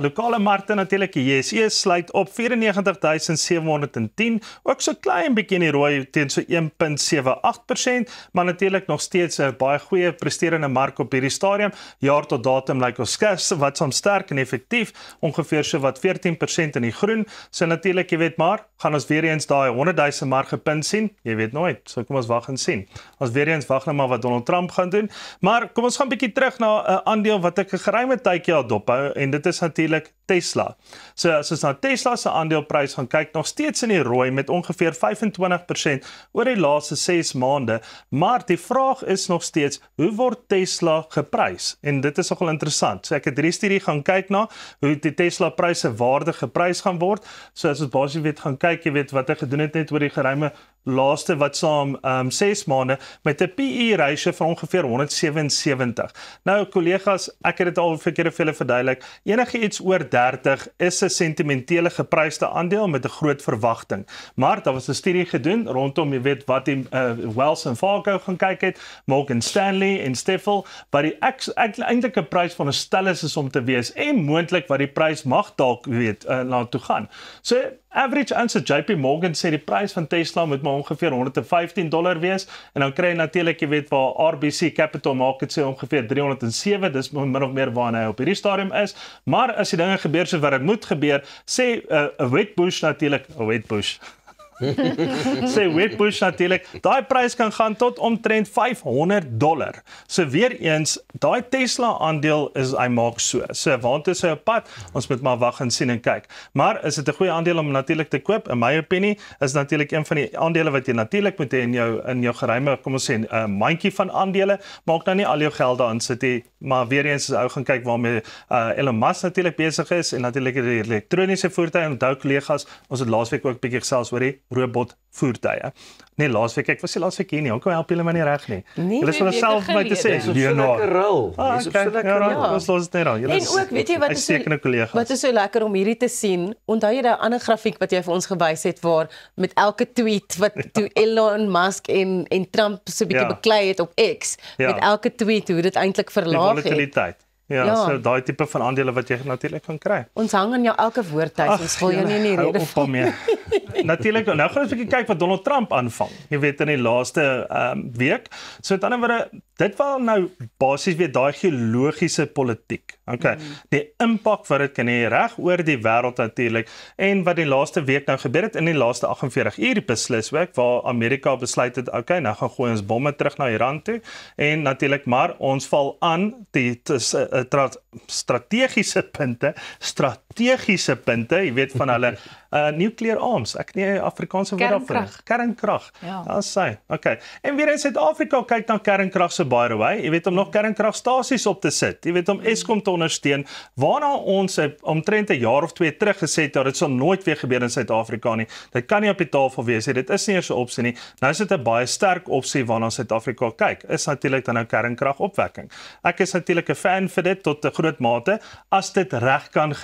Lokale markte natuurlik, die JSE sluit op 94,710, ook so klein bietjie in die rooi teen so 1,78%, maar natuurlik nog steeds 'n baie goeie presterende mark op hierdie stadium. Jaar tot datum lyk ons wat soms sterk en effektief, ongeveer so wat 14% in die groen. So natuurlik, jy weet maar, gaan ons weer eens daai 100,000 marge punt sien? Jy weet nooit. So kom ons wag en sien. Ons weer eens wag maar wat Donald Trump gaan doen. Maar kom ons gaan bietjie terug na 'n aandeel wat ek 'n geruime tydjie al dophou en dit is natuurlik Tesla. So as ons na Tesla se aandeleprys gaan kyk, nog steeds in die rooi met ongeveer 25% oor die laaste 6 maande, maar die vraag is nog steeds, hoe word Tesla geprys? En dit is nogal interessant. So ek het 3 studie gaan kyk na hoe die Tesla pryse waardig geprys gaan word. So as ons basies weet gaan kyk, jy weet wat ek gedoen het net oor die geruime laaste wat saam 6 maande met 'n PE ratio van ongeveer 177. Nou kollegas, ek het dit al verkeerde vir julle verduidelik. Enige iets oor 30 is 'n sentimentele gepryste aandeel met 'n groot verwagting. Maar daar was 'n studie gedoen rondom, jy weet wat die Wells & Fargo gaan kyk het, Morgan Stanley en Stifel, wat die eintlik 'n prys van 'n stellis is om te wees en moontlik wat die prys mag dalk weet na toe gaan. So average answer JP Morgan sê die prys van Tesla moet maar ongeveer $115 wees en dan kry jy natuurlik jy weet waar RBC Capital Markets sê ongeveer 307, dis min of meer waar hy op hierdie stadium is, maar as die dinge gebeur so wat dit moet gebeur, sê 'n Wedbush natuurlik, 'n Wedbush sê Wedbush natuurlik, daai prys kan gaan tot omtrent $500. So weer eens, daai Tesla aandeel is hy maak so waant is hy op pad, ons moet maar wag en sien en kyk. Maar is dit 'n goeie aandeel om natuurlik te koop? In my opinie is natuurlik een van die aandele wat jy natuurlik moet hê in jou geruime, kom ons sê 'n mandjie van aandele. Maak nou nie al jou geld daarin sit nie, maar weer eens as ou gaan kyk waarmee Elon Musk natuurlik besig is en natuurlik die elektroniese voertuie. Onthou kollegas, ons het laasweek ook 'n bietjie gesels oor die robot voertuie. Nee, laasweek, ek was nie laasweek hier nie. Hoekom help julle my nie reg nie? Julle is wel self my te sê. Leonard. Ons los dit nou. En ook, weet jy wat is so lekker om hierdie te sien? Onthou jy daai ander grafiek wat jy vir ons gewys het waar met elke tweet wat toe Elon Musk en Trump so 'n bietjie beklei het op X, met elke tweet hoe dit eintlik verlaag het. Ja, so daai tipe van aandele wat jy natuurlik kan kry. Ons hang aan jou elke woord huis, ons wil jou nie in die rede val nie. Natuurlik, nou gaan ons 'n bietjie kyk wat Donald Trump aanvang. Jy weet in die laaste week. So met ander woorde, dit was nou basies weer daai geologiese politiek. Okay. Die impak wat dit kan hê reg oor die wêreld natuurlik en wat die laaste week nou gebeur het in die laaste 48 uur beslis ook waar Amerika besluit het, okay, nou gaan gooi ons bomme terug na Iran toe en natuurlik maar ons val aan die strategiese punte, jy weet van hulle nuclear arms, ek nie Afrikaanse woord daarvoor. Kernkrag. Ja. Daar sy. Okay. En weer in Suid-Afrika kyk na kernkrag so by the way, jy weet om nog kernkragstasies op te sit, jy weet om Eskom te ondersteun, waarna ons omtrent 'n jaar of 2 terug gesê het dat dit sal nooit weer gebeur in Suid-Afrika nie. Dit kan nie op die tafel wees nie. Dit is nie eers 'n opsie nie. Nou is dit 'n baie sterk opsie waarna Suid-Afrika kyk. Is natuurlik dan nou kernkragopwekking. Ek is natuurlik 'n fan vir dit tot 'n groot mate as dit reg kan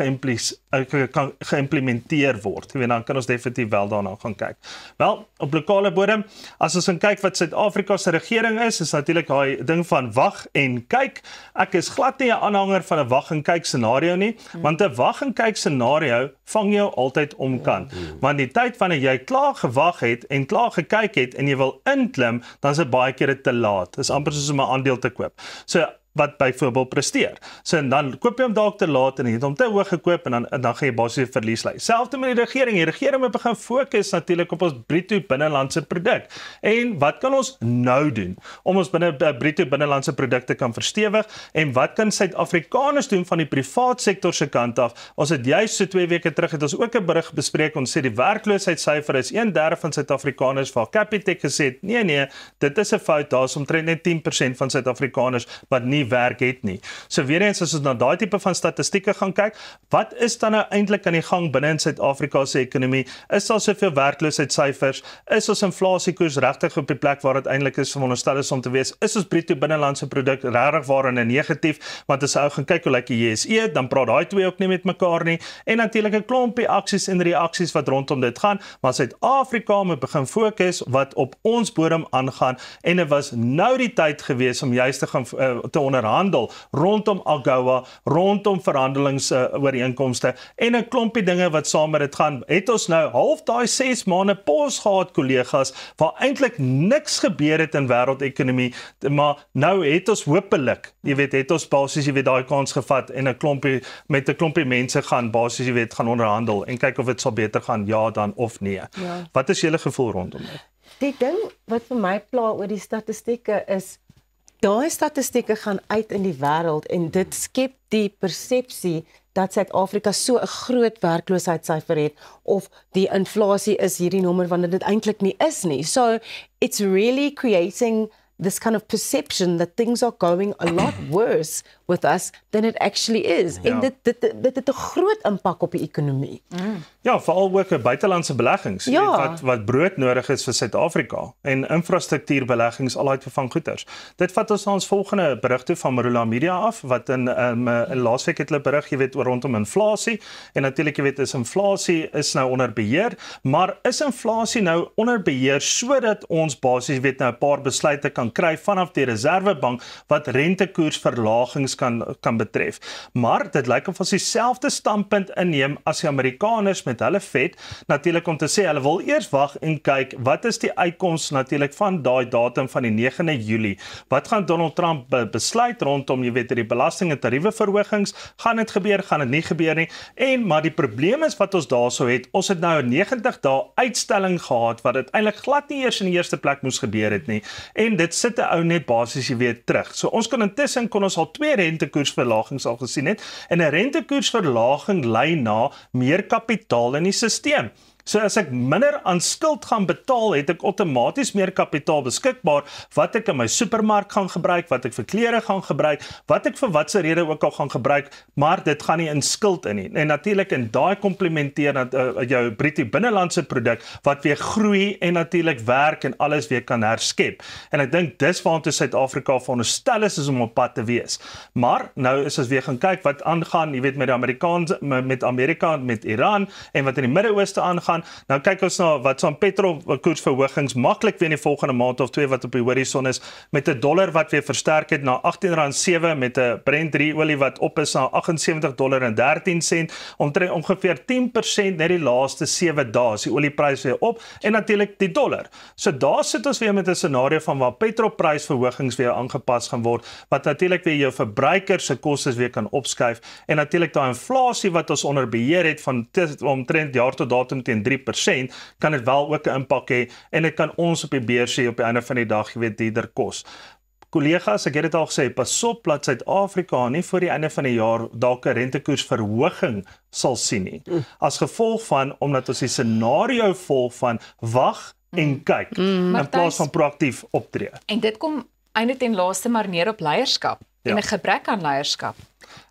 geïmplementeer word. Jy weet, dan kan ons definitief wel daarna gaan kyk. Wel, op lokale bodem, as ons kyk wat Suid-Afrika se regering is natuurlik daai ding van wag en kyk. Ek is glad nie 'n aanhanger van 'n wag en kyk scenario nie, want 'n wag en kyk scenario vang jou altyd omkant. Want die tyd wanneer jy klaar gewag het en klaar gekyk het en jy wil inklim, dan is dit baie keer te laat. Dit is amper soos om 'n aandeel te koop. So wat byvoorbeeld presteer. So dan koop jy hom dalk te laat en jy het hom te hoog gekoop en dan gaan jy basies verlies ly. Selfs met die regering. Die regering moet begin fokus natuurlik op ons bruto binnelandse produk. En wat kan ons nou doen om ons bruto binnelandse produk te kan verstewig en wat kan Suid-Afrikaners doen van die privaat sektor se kant af? Ons het juist so 2 weke terug het ons ook 'n berig bespreek. Ons sê die werkloosheidssyfer is 1/3 van Suid-Afrikaners waar Capitec gesê het, nee, dit is 'n fout. Daar's omtrent net 10% van Suid-Afrikaners wat nie werk het nie. So weer eens as ons na daai tipe van statistieke gaan kyk, wat is dan nou eintlik aan die gang binne in Suid-Afrika se ekonomie? Is daar soveel werkloosheidssyfers? Is ons inflasiekoers regtig op die plek waar dit eintlik is veronderstel is om te wees? Is ons bruto binnelandse produk regtig waar in 'n negatief? Want as ou gaan kyk hoe lyk die JSE, dan praat daai twee ook nie met mekaar nie. En natuurlik 'n klompie aksies en reaksies wat rondom dit gaan, maar Suid-Afrika moet begin fokus wat op ons bodem aangaan en dit was nou die tyd gewees om juist te gaan te onderhandel rondom AGOA, rondom verhandelingsooreenkomste en 'n klompie dinge wat saam met dit gaan. Het ons nou half daai 6 maande pos gehad, kollegas, waar eintlik niks gebeur het in wêreldekonomie, maar nou het ons hopelik, jy weet, het ons basies, jy weet, daai kans gevat en met 'n klompie mense gaan basies, jy weet, gaan onderhandel en kyk of dit sal beter gaan, ja dan of nee. Ja. Wat is julle gevoel rondom dit? Die ding wat vir my pla oor die statistieke is daai statistieke gaan uit in die wêreld en dit skep die persepsie dat Suid-Afrika so 'n groot werkloosheidssyfer het of die inflasie is hierdie nommer wanneer dit eintlik nie is nie. So it's really creating this kind of perception that things are going a lot worse with us than it actually is. Ja. En dit het 'n groot impak op die ekonomie. Ja, veral ook buitelandse beleggings, ja. wat brood nodig is vir Suid-Afrika en infrastruktuurbeleggings al uit van goederes. Dit vat ons na ons volgende berig toe van Marula Media af wat in laasweek het hulle berig, jy weet, oor rondom inflasie en natuurlik jy weet is inflasie is nou onder beheer, maar is inflasie nou onder beheer sodat ons basies weet nou 'n paar besluite kan kry vanaf die Reserwebank wat rentekoersverlagings kan betref. Maar dit lyk of ons dieselfde standpunt inneem as die Amerikaners met hulle Fed, natuurlik om te sê hulle wil eers wag en kyk wat is die uitkoms natuurlik van daai datum van die 9de Julie. Wat gaan Donald Trump besluit rondom jy weet die belasting en tariewe verhogings? Gaan dit gebeur, gaan dit nie gebeur nie? Maar die probleem is wat ons daarso het, ons het nou 'n 90 dae uitstelling gehad wat dit eintlik glad nie eers in die eerste plek moes gebeur het nie. En dit sit 'n ou net basies jy weet terug. So ons kon intussen al 2 rentekoersverlagings al gesien het en 'n rentekoersverlaging lei na meer kapitaal in die stelsel. So as ek minder aan skuld gaan betaal, het ek outomaties meer kapitaal beskikbaar wat ek in my supermark gaan gebruik, wat ek vir klere gaan gebruik, wat ek vir watse rede ook al gaan gebruik, maar dit gaan nie in skuld in nie. En natuurlik in daai komplementeer jou bruto binnelandse produk wat weer groei en natuurlik werk en alles weer kan herskep. En ek dink dis waartoe Suid-Afrika veronderstel is om op pad te wees. Maar nou is ons weer gaan kyk wat aangaan, jy weet met die Amerika, met Iran en wat in die Midde-Ooste aangaan. gaan. Nou kyk ons na wat so 'n petrolkoersverhogings maklik weer in die volgende maand of 2 wat op die horison is, met 'n dollar wat weer versterk het na R18.07 met 'n Brent 3 olie wat op is na $78.13, omtrent ongeveer 10% net die laaste 7 dae is die oliepryse weer op en natuurlik die dollar. So daar sit ons weer met 'n scenario van waar petrolprysverhogings weer aangepas gaan word, wat natuurlik weer jou verbruiker se kostes weer kan opskuif en natuurlik daai inflasie wat ons onder beheer het van omtrent jaar tot datum teen 3%, kan dit wel ook 'n impak hê en dit kan ons op die beurs op die einde van die dag duurder kos. Kollegas, ek het dit al gesê, pas op dat Suid-Afrika nie voor die einde van die jaar dalk 'n rentekoersverhoging sal sien nie. As gevolg van, omdat ons die scenario volg van wag en kyk, in plaas van proaktief optree. En dit kom eintlik ten laaste maar neer op leierskap en 'n gebrek aan leierskap.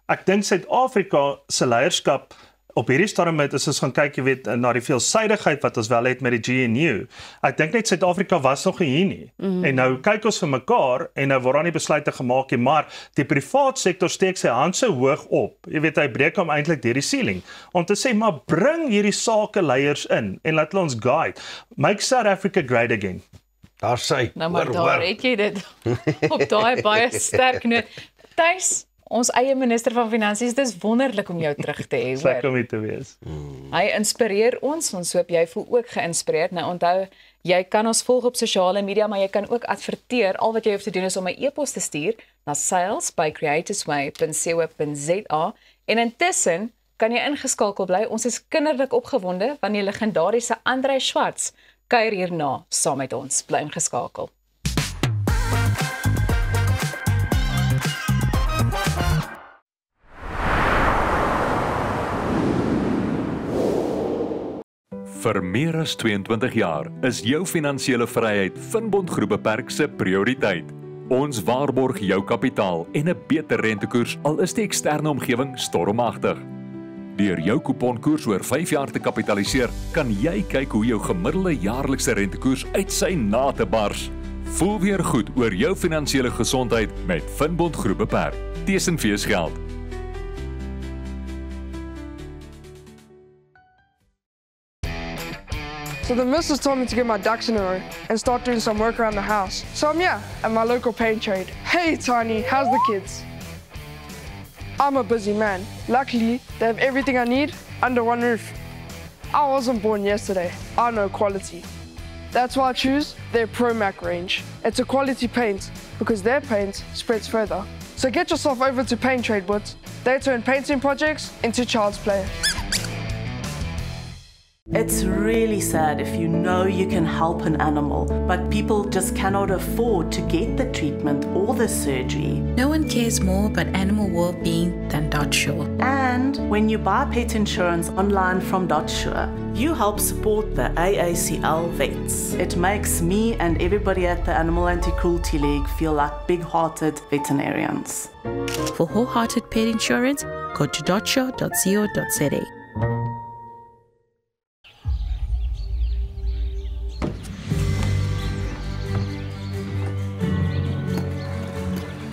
Ek dink Suid-Afrika se leierskap op hierdie stadium as ons gaan kyk, jy weet, na die veelsidigheid wat ons wel het met die GNU. Ek dink net Suid-Afrika was nog hier nie. En nou kyk ons vir mekaar en nou word daar nie besluite gemaak nie, maar die privaat sektor steek sy hand so hoog op. Jy weet, hy breek hom eintlik deur die ceiling om te sê, maar bring hierdie sakeleiers in en laat hulle ons guide. Make South Africa great again. Daar sê. Nou maar daar het jy dit op daai baie sterk noot. Thys, ons eie minister van Finansies, dis wonderlik om jou terug te hê, hoor. Lekker om te wees. Hy inspireer ons hoop jy voel ook geïnspireerd. Nou onthou, jy kan ons volg op sosiale media, maar jy kan ook adverteer. Al wat jy hoef te doen is om 'n e-pos te stuur na sales@creatorsway.co.za en intussen kan jy ingeskakel bly. Ons is kinderlik opgewonde wanneer die legendariese Andrei Schwartz kuier hierna saam met ons. Bly ingeskakel. Vir meer as 22 jaar is jou finansiële vryheid Finbond Groep Beperk se prioriteit. Ons waarborg jou kapitaal en 'n beter rentekoers al is die eksterne omgewing stormagtig. Deur jou kuponkoers oor 5 jaar te kapitaliseer, kan jy kyk hoe jou gemiddelde jaarlikse rentekoers uit sy nate bars. Voel weer goed oor jou finansiële gesondheid met Finbond Groep Beperk. Tesenfees geld. So the missus told me to get my ducks in a row and start doing some work around the house. So I'm here at my local paint trade. Hey Tiny, how's the kids? I'm a busy man. Luckily, they have everything I need under one roof. I wasn't born yesterday. I know quality. That's why I choose their ProMac range. It's a quality paint because their paint spreads further. So get yourself over to Paint Trade Woods. They turn painting projects into child's play. It's really sad if you know you can help an animal, but people just cannot afford to get the treatment or the surgery. No one cares more about animal well-being than DotSure. And when you buy pet insurance online from DotSure, you help support the AACL vets. It makes me and everybody at the Animal Anti-Cruelty League feel like big-hearted veterinarians. For wholehearted pet insurance, go to dotsure.co.za.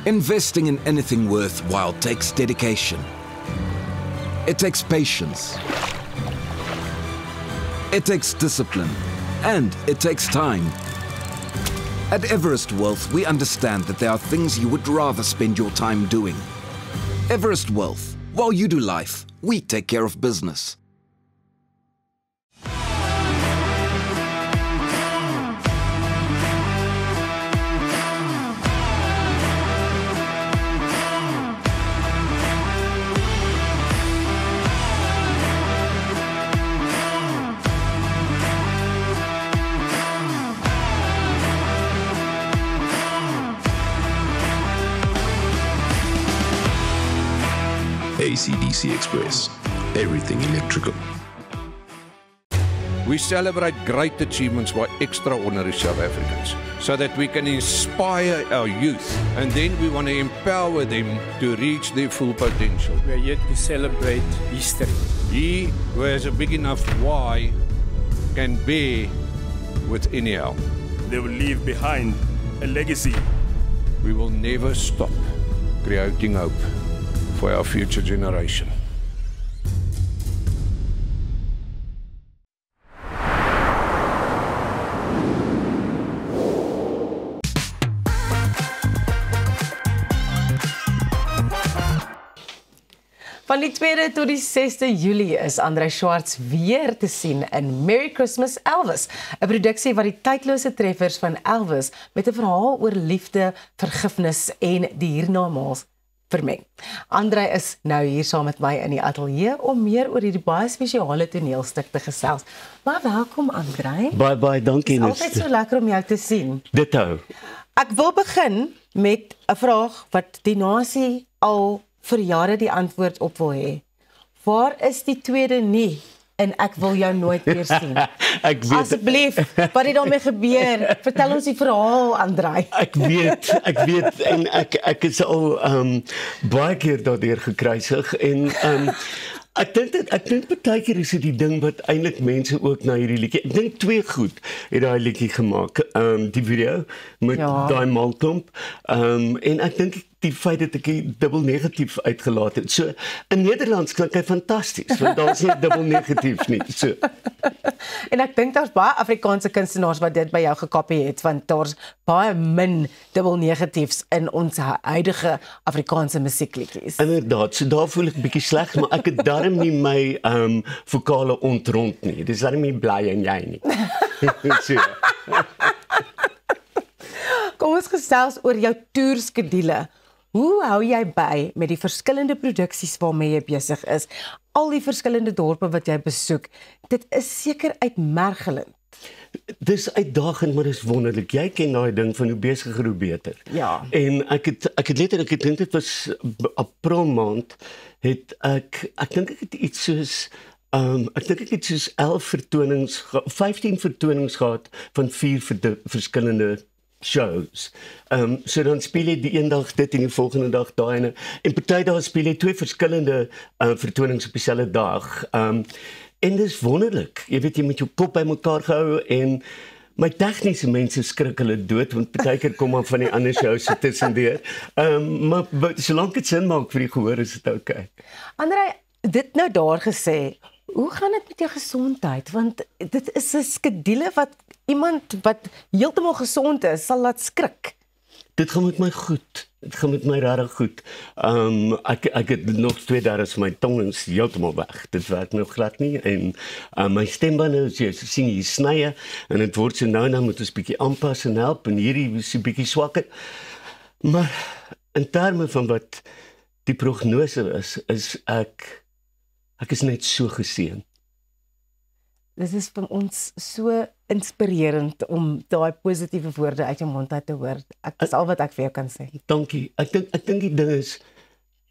Investing in anything worthwhile takes dedication. It takes patience. It takes discipline. And it takes time. At Everest Wealth, we understand that there are things you would rather spend your time doing. Everest Wealth. While you do life, we take care of business. ACDC Express. Everything electrical. We celebrate great achievements by extraordinary South Africans so that we can inspire our youth, and then we want to empower them to reach their full potential. We are here to celebrate history. He who has a big enough why can bear with any help. They will leave behind a legacy. We will never stop creating hope for our future generation. Van die 2de tot die 6de Julie is Andrei Schwartz weer te sien in Merry Christmas Elvis, 'n produksie wat die tydlose treffers van Elvis met 'n verhaal oor liefde, vergifnis en die hiernamaals vermeng. Andrei is nou hier saam met my in die ateljee om meer oor hierdie baie spesiale toneelstuk te gesels. Baie welkom Andrei. Baie dankie. Dit is altyd so lekker om jou te sien. Ditto. Ek wil begin met 'n vraag wat die nasie al vir jare die antwoord op wil hê. Waar is die tweede nie? En ek wil jou nooit weer sien. Ek weet. Asseblief, wat het daarmee gebeur? Vertel ons die verhaal, Andrei. Ek weet en ek is al baie keer daardeur gekruisig en ek dink baie keer is dit die ding wat eintlik mense ook na hierdie liedjie. Ek dink twee goed het daai liedjie gemaak. Die video met daai malklomp. En ek dink die feit dat ek die dubbel negatief uitgelaat het. So in Nederlands klink hy fantasties, want daar's nie dubbel negatief nie. So. En ek dink daar's baie Afrikaanse kunstenaars wat dit by jou gekopie het, want daar's baie min dubbel negatiefs in ons huidige Afrikaanse musiekliedjies. Inderdaad, so daar voel ek bietjie sleg, maar ek het darm nie my vokale ontrond nie. Dis darm nie bly en jy nie. So. Kom ons gesels oor jou toerskedule. Hoe hou jy by met die verskillende produksies waarmee jy besig is? Al die verskillende dorpe wat jy besoek. Dit is seker uitmergelend. Dis uitdagend, maar dis wonderlik. Jy ken daai ding van hoe besigger hoe beter. Ja. En ek het letterlik, ek dink dit was April maand, het ek dink ek het iets soos 11 vertonings, 15 vertonings gehad van 4 verskillende shows. So dan speel jy die een dag dit en die volgende dag daai en party dae speel jy 2 verskillende vertonings op dieselfde dag. En dis wonderlik. Jy weet jy met jou kop bymekaar gehou en my tegniese mense skrik hulle dood want partykeer kom maar van die ander shows se tussendeur. Maar solank dit sin maak vir die gehoor is dit oukei. Andrei, dit nou daar gesê, hoe gaan dit met jou gesondheid? Want dit is 'n skedule wat iemand wat heeltemal gesond is, sal laat skrik. Dit gaan met my goed. Dit gaan met my regtig goed. Ek het nog 2/3 van my tong is heeltemal weg. Dit werk nog glad nie en my stembande as jy sien hier snye en dit word so nou moet ons bietjie aanpas en help en hierdie is 'n bietjie swakker. Maar in terme van wat die prognose is ek is net so geseën. Dit is vir ons so inspirerend om daai positiewe woorde uit jou mond uit te hoor. Ek is al wat ek vir jou kan sê. Dankie. Ek dink die ding is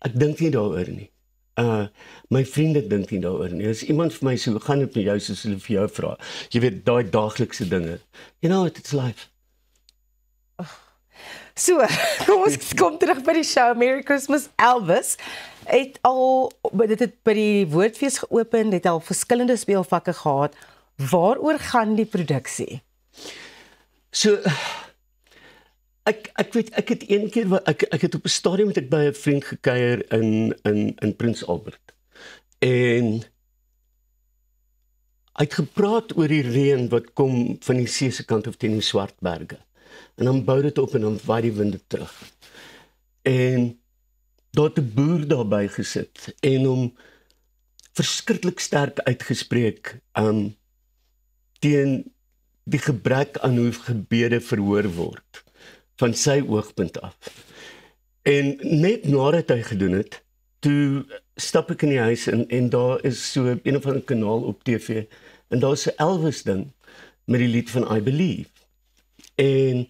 ek dink nie daaroor nie. My vriende dink nie daaroor nie. As iemand vir my so gaan dit met jou soos hulle vir jou vra. Jy weet daai daaglikse dinge. You know it's life. So, kom ons kom terug by die show Merry Christmas Elvis. Dit het by die Woordfees geopen, het al verskillende speelvakke gehad. Waaroor gaan die produksie? So ek weet ek het een keer ek het op 'n stadium met ek by 'n vriend gekuier in Prins Albert. En hy het gepraat oor die reën wat kom van die see se kant af teen die Swartberge. En dan bou dit op en dan waai die winde terug. En daar het 'n boer daarby gesit en hom verskriklik sterk uitgespreek teen die gebrek aan hoe gebede verhoor word van sy oogpunt af. En net nadat hy gedoen het, toe stap ek in die huis en daar is so een of ander kanaal op TV en daar is 'n Elvis ding met die lied van I Believe. En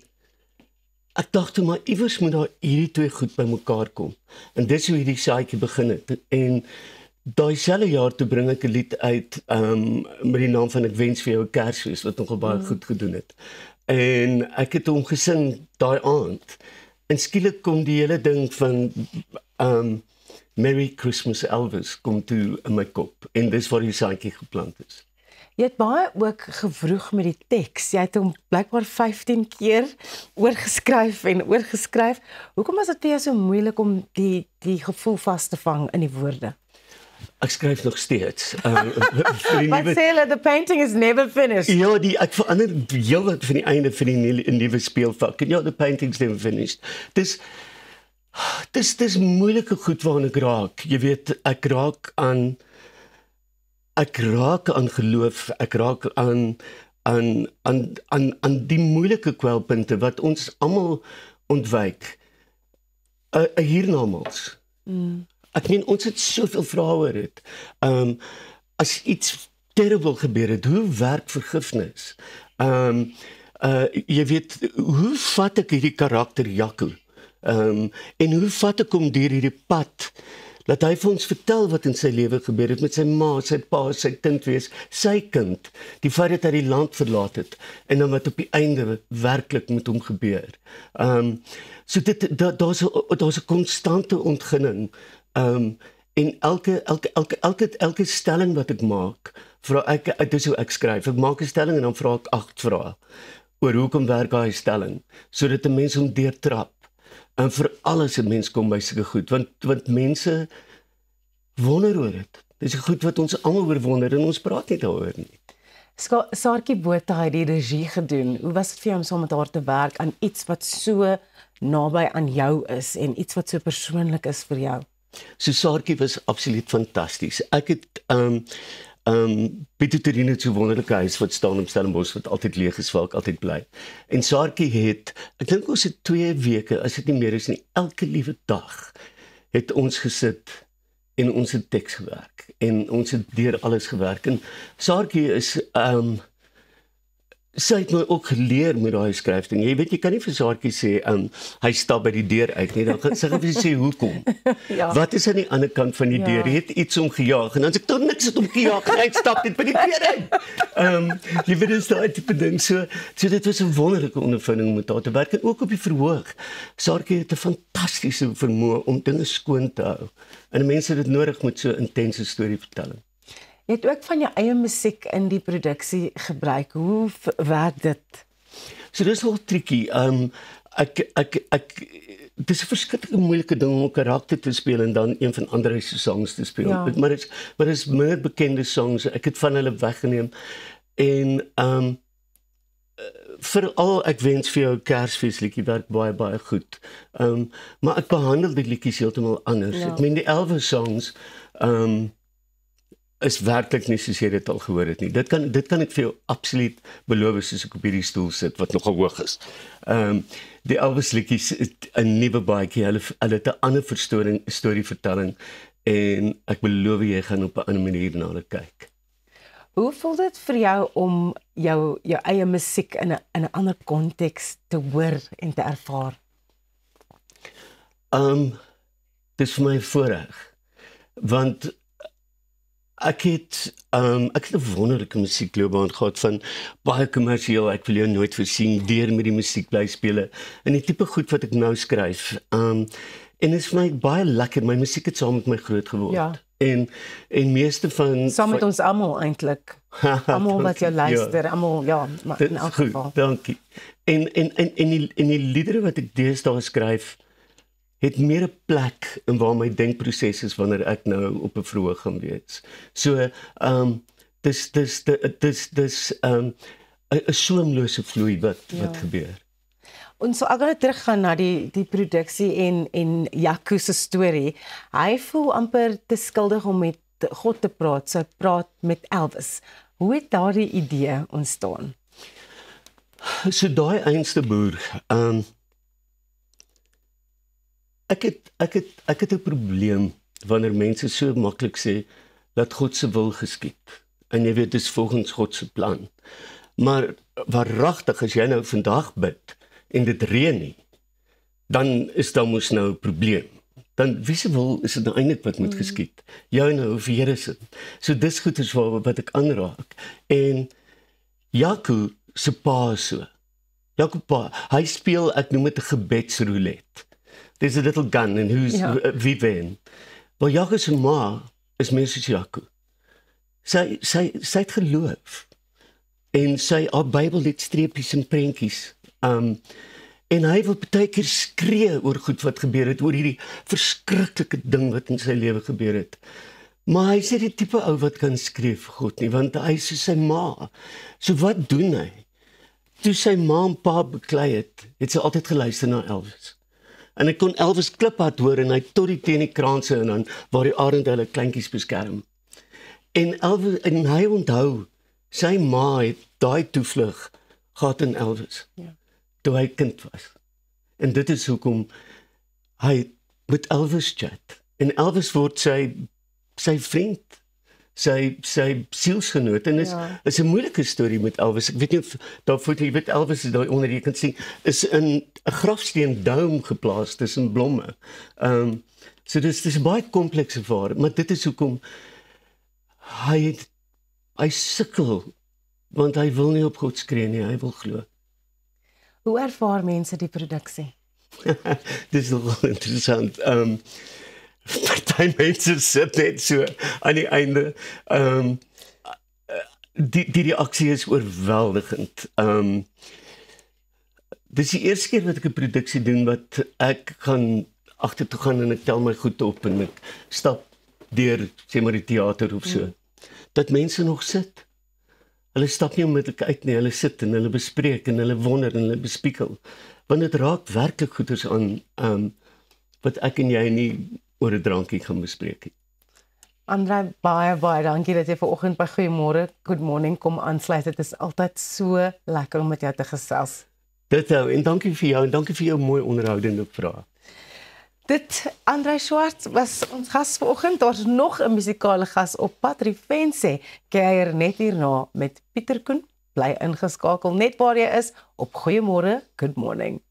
ek dacht toe maar iewers moet daar hierdie twee goed by mekaar kom. En dis hoe hierdie saadjie begin het. En daai selfe jaar toe bring ek 'n lied uit met die naam van Ek wens vir jou 'n Kersfees wat nogal baie goed gedoen het. En ek het hom gesing daai aand. En skielik kom die hele ding van Merry Christmas Elvis kom toe in my kop. En dis waar die saadjie geplant is. Jy het baie ook gewroeg met die teks. Jy het hom blykbaar 15 keer oorgeskryf en oorgeskryf. Hoekom was dit vir jou so moeilik om die gevoel vas te vang in die woorde? Ek skryf nog steeds. Wat sê hulle, the painting is never finished. Ja, ek verander heel wat van die einde van die nuwe speelvak. Ja, the painting's never finished. Dus Dis moeilike goed waarna ek raak. Jy weet, ek raak aan geloof, ek raak aan die moeilike kwelpunte wat ons almal ontwyk. 'n hiernamaals. Ek meen ons het soveel vrae oor dit. As iets terrible gebeur het, hoe werk vergifnis? Jy weet, hoe vat ek hierdie karakter Jaco? En hoe vat ek hom deur hierdie pad? Laat hy vir ons vertel wat in sy lewe gebeur het met sy ma, sy pa, sy kind wees, sy kind, die feit dat hy die land verlaat het en dan wat op die einde werklik met hom gebeur. So daar's 'n konstante ontginning. En elke stelling wat ek maak, vra ek, dis hoe ek skryf. Ek maak 'n stelling en dan vra ek 8 vrae oor hoekom werk daai stelling, sodat 'n mens hom deurtrap. En vir alles 'n mens kom by sulke goed, want mense wonder oor dit. Dis 'n goed wat ons almal oor wonder en ons praat nie daaroor nie. Saartjie Botha het die regie gedoen. Hoe was dit vir jou om saam met haar te werk aan iets wat so naby aan jou is en iets wat so persoonlik is vir jou? So Saartjie was absoluut fantasties. Ek het Pieter Terine het so 'n wonderlike huis wat staan op Stellenbosch wat altyd leeg is, waar ek altyd bly. En Saartjie het, ek dink ons het 2 weke, as dit nie meer is nie, elke liewe dag het ons gesit en ons het teks gewerk en ons het deur alles gewerk. En Saartjie is sy het my ook geleer met daai skryfding. Jy weet, jy kan nie vir Saartjie sê hy stap by die deur uit nie. Dan gaan sy vir sê hoekom. Ja. Wat is aan die ander kant van die deur? Jy het iets om gejaag en dan sê ek, "Daar niks het om gejaag en hy stap net by die deur uit." Jy weet, dis daai tipe ding. So dit was 'n wonderlike ondervinding om met haar te werk en ook op die verhoog. Saartjie het 'n fantastiese vermoë om dinge skoon te hou. En mense het dit nodig met so 'n intense storievertelling. Jy het ook van jou eie musiek in die produksie gebruik. Hoe werk dit? So dis wel tricky. Dis 'n verskriklike moeilike ding om 'n karakter te speel en dan een van André se songs te speel. Ja. Maar is minder bekende songs. Ek het van hulle weggeneem. En veral ek wens vir jou 'n Kersfeesliedjie werk baie goed. Maar ek behandel die liedjies heeltemal anders. Ja. Ek meen die Elvis songs is werklik nie soos jy dit al gehoor het nie. Dit kan ek vir jou absoluut beloof soos ek op hierdie stoel sit wat nogal hoog is. Die Elvis liedjies 'n nuwe baadjie. Hulle het 'n ander storievertelling en ek beloof jy gaan op 'n ander manier na hulle kyk. Hoe voel dit vir jou om jou eie musiek in 'n ander konteks te hoor en te ervaar? Dis vir my 'n voorreg. Want ek het 'n wonderlike musiekloopbaan gehad van baie kommersieel, ek wil jou nooit versien, deur met die musiek bly spele en die tipe goed wat ek nou skryf. En dit is vir my baie lekker. My musiek het saam met my groot geword. Ja. En meeste van saam met ons almal eintlik. Almal wat jou luister, almal maar in elk geval. Dankie. En die liedere wat ek deesdae skryf het meer 'n plek in waar my denkproses is wanneer ek nou op 'n verhoog gaan wees. So dis 'n soemlose vloei wat gebeur. Ons sal nou teruggaan na die produksie en Jaco se storie. Hy voel amper te skuldig om met God te praat. So hy praat met Elvis. Hoe het daardie idee ontstaan? So daai einste boer, ek het 'n probleem wanneer mense so maklik sê dat God se wil geskied. En jy weet dis volgens God se plan. Maar waaragtig as jy nou vandag bid en dit reën nie, dan is daar mos nou 'n probleem. Dan wie se wil is dit nou eintlik wat moet geskied? Jou nou of Here se. So dis goed is wat ek aanraak. En Jaco se pa so. Jaco pa, hy speel, ek noem dit 'n gebedsroulette. There's a little gun and wie wen. Maar Jaco se ma is mens soos Jaco. Sy het geloof. En sy haar Bybel het streepies en prentjies. En hy wil baie keer skree oor goed wat gebeur het, oor hierdie verskriklike ding wat in sy lewe gebeur het. Maar hy sê die tipe ou wat kan skree vir God nie, want hy is so sy ma. So wat doen hy? Toe sy ma en pa beklei het sy altyd geluister na Elvis. En ek kon Elvis kliphard hoor en hy tot die teen die kraanse en dan waar die arende hulle kleintjies beskerm. En Elvis, en hy onthou, sy ma het daai toevlug gehad in Elvis. Ja. Toe hy kind was. En dit is hoekom hy met Elvis chat. En Elvis word sy vriend, sy sielsgenoot en is 'n moeilike storie met Elvis. Ek weet nie of daarvoor jy weet Elvis is daai onder jy kan sien is in 'n grafsteen dome geplaas tussen blomme. So dis 'n baie komplekse verhaal, maar dit is hoekom hy sukkel want hy wil nie op God skree nie, hy wil glo. Hoe ervaar mense die produksie? Dis nogal interessant. Party mense sit net so aan die einde. Die reaksie is oorweldigend. Dis die eerste keer wat ek 'n produksie doen wat ek gaan agtertoe gaan en ek tel my goed op en ek stap deur sê maar die teater of so. Dat mense nog sit. Hulle stap nie onmiddellik uit nie, hulle sit en hulle bespreek en hulle wonder en hulle bespiekel. Want dit raak werklik goeders aan wat ek en jy nie oor 'n drankie gaan bespreek nie. Andrei, baie dankie dat jy vanoggend by Goeiemôre, Good Morning kom aansluit. Dit is altyd so lekker om met jou te gesels. Dit en dankie vir jou en dankie vir jou mooi onderhoudende vrae. Dit Andrei Swarts was ons gas vanoggend. Daar's nog 'n musikale gas op pad. Rifense kuier net hierna met Pieter Koen. Bly ingeskakel net waar jy is op Goeiemôre, Good Morning.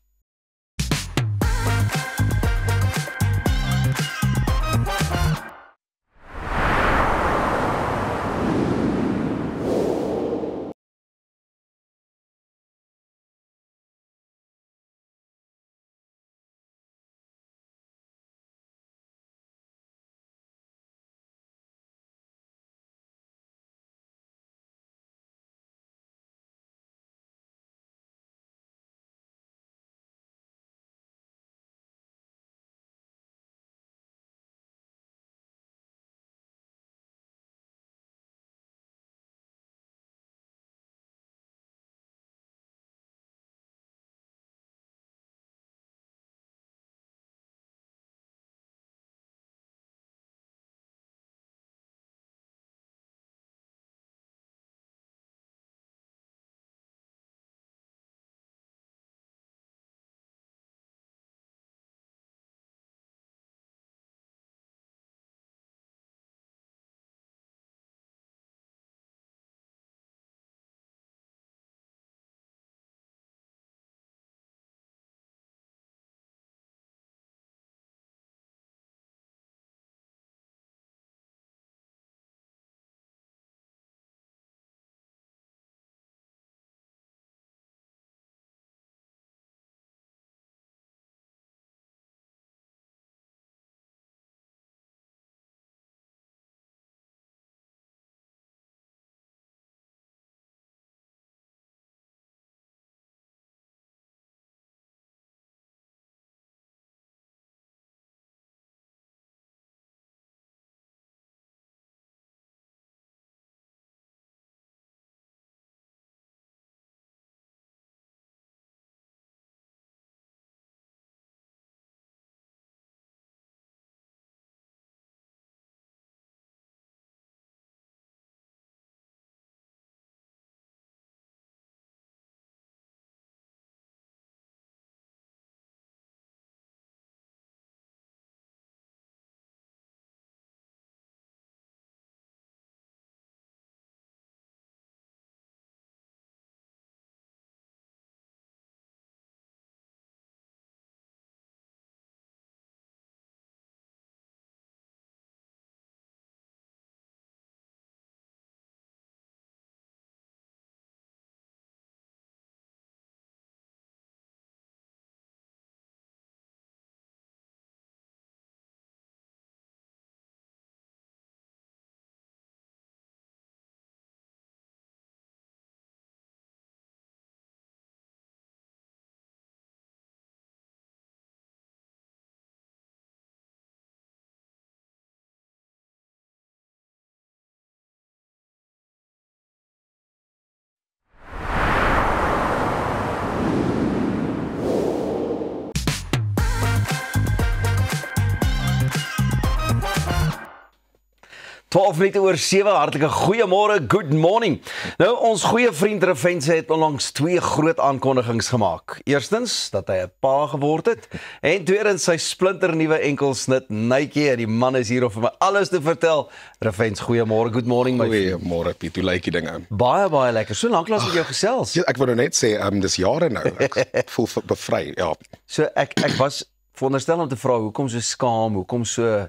12 minute oor 7, hartlike goeiemôre, good morning. Nou, ons goeie vriend Revens het onlangs 2 groot aankondigings gemaak. Eerstens, dat hy 'n pa geword het, en tweedens, sy splinternuwe enkelsnit Nike, en die man is hier om vir my alles te vertel. Revens, goeiemôre, good morning my vriend. Goeiemôre Piet, hoe lyk die dinge? Baie lekker, so lank laas met jou gesels. Ja, ek wou nou net sê, dis jare nou, ek voel bevry, ja. So, ek was veronderstel om te vra, hoekom so skaam, hoekom so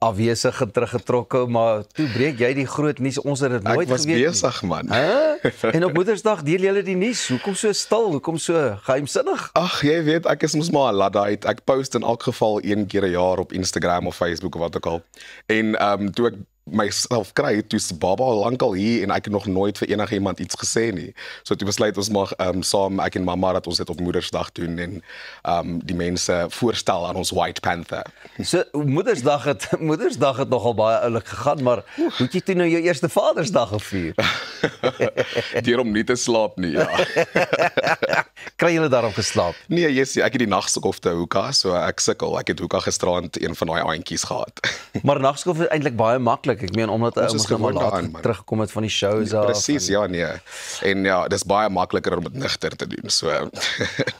afwesig en teruggetrokke, maar toe breek jy die groot nuus, ons het dit nooit geweet. Ek was besig man. En op Moedersdag deel julle die nuus, hoekom so stil, hoekom so geheimsinnig? Ag, jy weet, ek is mos maar 'n Luddite, ek post in elk geval 1 keer 'n jaar op Instagram of Facebook of wat ook al, en toe ek myself kry, toe's baba al lankal hier, en ek het nog nooit vir enige iemand iets gesê nie, so toe besluit ons mag saam, ek en mamma, dat ons dit op Moedersdag doen, en die mense voorstel aan ons White Panther. So, Moedersdag het nogal baie oulik gegaan, maar hoe het jy toe nou jou eerste Vadersdag gevier? Deur om nie te slaap nie, ja. Kry julle daarop geslaap? Nee, ek het die nagskofte hoeka, so ek sukkel, ek het hoeka gisterand een van daai aantjies gehad. Maar nagskof is eintlik baie maklik, ek meen, omdat ons nou laat teruggekom het van die shows af. Presies, ja, nee. En ja, dis baie makliker om dit nigter te doen, so.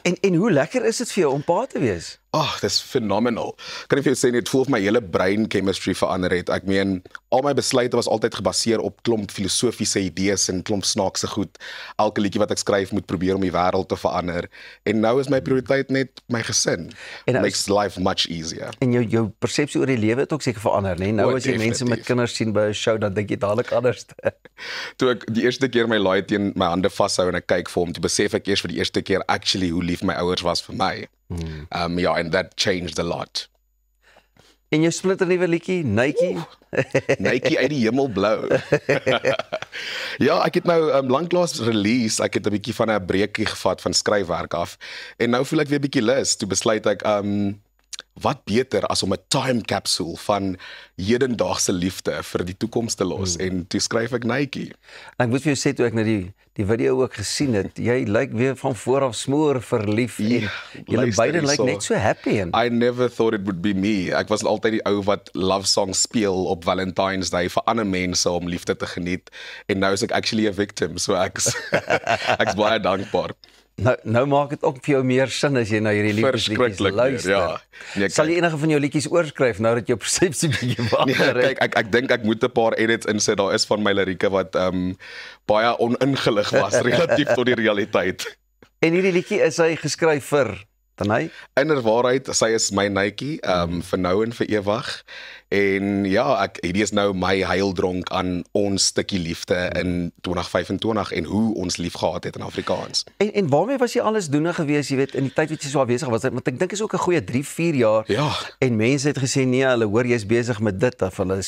En hoe lekker is dit vir jou om pa te wees? Ag, dis phenomenal. Kan ek vir jou sê, het voel of my hele brain chemistry verander het. Ek meen, al my besluite was altyd gebaseer op klomp filosofiese idees en klomp snaakse goed. Elke liedjie wat ek skryf moet probeer om die wêreld te verander. En nou is my prioriteit net my gesin. It makes life much easier. En jou persepsie oor die lewe het ook seker verander, né? Nou as jy mense met kinders sien by 'n show, dan dink jy dadelik anders. Toe ek die eerste keer my laai teen my hande vashou en ek kyk vir hom, toe besef ek eers vir die eerste keer actually hoe lief my ouers was vir my. Ja, and that changed a lot. En jou splinternuwe liedjie, Nike? Nike uit die hemelblou. Ja, ek het nou lanklaas release, ek het 'n bietjie van 'n breekie gevat van skryfwerk af, en nou voel ek weer bietjie lus, toe besluit ek, wat beter as om 'n time capsule van hedendaagse liefde vir die toekoms te los, en toe skryf ek Nike. Ek moet vir jou sê, toe ek nou die video ook gesien het, jy lyk weer van voor af smoor verlief, en julle beide lyk net so happy. I never thought it would be me. Ek was altyd die ou wat love songs speel op Valentine's Day vir ander mense om liefde te geniet, en nou is ek actually a victim, so ek's baie dankbaar. Nou maak dit ook vir jou meer sin as jy na hierdie liefdesliedjies luister. Ja. Nee, sal jy enige van jou liedjies oorskryf nou dat jou persepsie bietjie verander het? Kyk, ek dink ek moet 'n paar edits insit. Daar is van my lirieke wat baie oningelig was relatief tot die realiteit. En hierdie liedjie is hy geskryf vir Tanay? Inderwaarheid, sy is my Nike, vir nou en vir ewig. En ja, hierdie is nou my heildronk aan ons stukkie liefde in 2025 en hoe ons lief gehad het in Afrikaans. En waarmee was jy alles doenig geweest, jy weet, in die tyd wat jy so afwesig was, want ek dink is ook 'n goeie 3-4 jaar. Ja. En mense het gesê nee, hulle hoor jy's besig met dit of hulle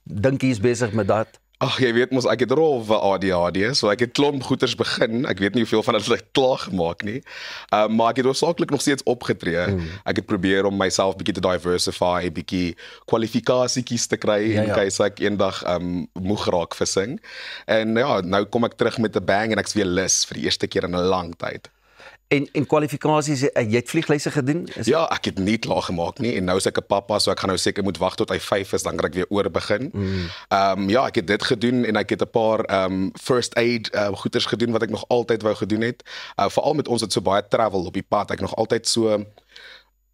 dink jy's besig met dat. Ag, jy weet mos, ek het rol vir ADHD, so ek het klomp goeters begin. Ek weet nie hoeveel van dit het klaar gemaak nie. Maar ek het hoofsaaklik nog steeds opgetree. Ek het probeer om myself bietjie te diversify, bietjie kwalifikasietjies te kry in case ek eendag moeg raak vir sing. En ja, nou kom ek terug met 'n bang en ek's weer lus vir die eerste keer in 'n lang tyd. En kwalifikasies, jy het vlieglyse gedoen? Ja, ek het nie klaar gemaak nie, en nou is ek 'n pappa, so ek gaan nou seker moet wag tot hy 5 is, dan kan ek weer oor begin. Ja, ek het dit gedoen, en ek het 'n paar first aid goeders gedoen, wat ek nog altyd wou gedoen het. Veral met ons het so baie travel op die pad, ek nog altyd so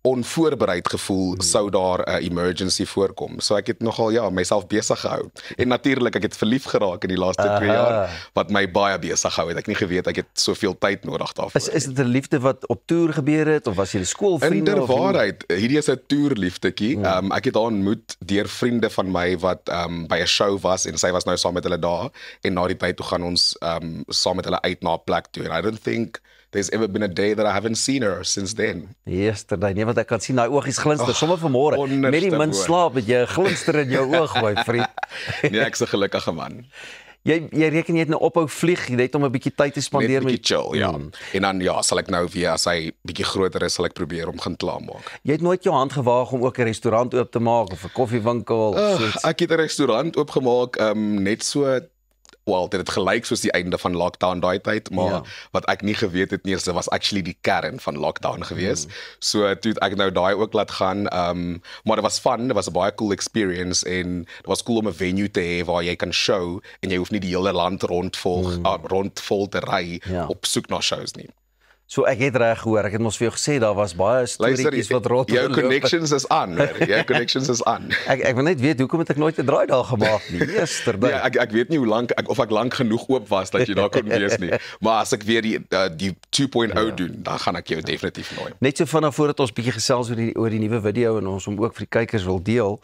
onvoorbereid gevoel sou daar 'n emergency voorkom. So ek het nogal myself besig gehou. En natuurlik ek het verlief geraak in die laaste 2 jaar wat my baie besig gehou het. Ek het nie geweet ek het soveel tyd nodig daarvoor. Is dit 'n liefde wat op toer gebeur het of was jy 'n skoolvriende? Inderwaarheid, hierdie is 'n toerliefdetjie. Ek het haar ontmoet deur vriende van my wat by 'n show was, en sy was nou saam met hulle daar, en na die tyd toe gaan ons saam met hulle uit na 'n plek toe. And I don't think there's ever been a day that I haven't seen her since then. Yesterday, nee, want ek kan sien daai oogies glinster sommer vanmôre. Met die min slaap het jy 'n glinster in jou oog, my vriend. Nee, ek's 'n gelukkige man. Jy reken jy het nou ophou vlieg, net om 'n bietjie tyd te spandeer met chill, ja. En dan sal ek nou weer, as hy bietjie groter is, sal ek probeer om gaan klaarmaak. Jy het nooit jou hand gewaag om ook 'n restaurant oop te maak of 'n koffiewinkel of so iets? Ek het 'n restaurant oopgemaak net so Wel, dit het gelyk soos die einde van lockdown daai tyd, maar wat ek nie geweet het nie, is dit was actually die kern van lockdown gewees. So toe het ek nou daai ook laat gaan, maar dit was fun, dit was 'n baie cool experience en dit was cool om 'n venue te hê waar jy kan show en jy hoef nie die hele land rondvol te ry op soek na shows nie. So ek het reg gehoor, ek het mos vir jou gesê daar was baie storieetjies wat rond. Jou connections is aan, jou connections is aan. Ek wil net weet hoekom het ek nooit 'n draai daar gemaak nie. Yesterday. Ja, ek weet nie hoe lank of ek lank genoeg oop was dat jy daar kon wees nie. Maar as ek weer die 2.0 doen, dan gaan ek jou definitief nooi. Net so vinnig voordat ons bietjie gesels oor die nuwe video en ons hom ook vir die kykers wil deel.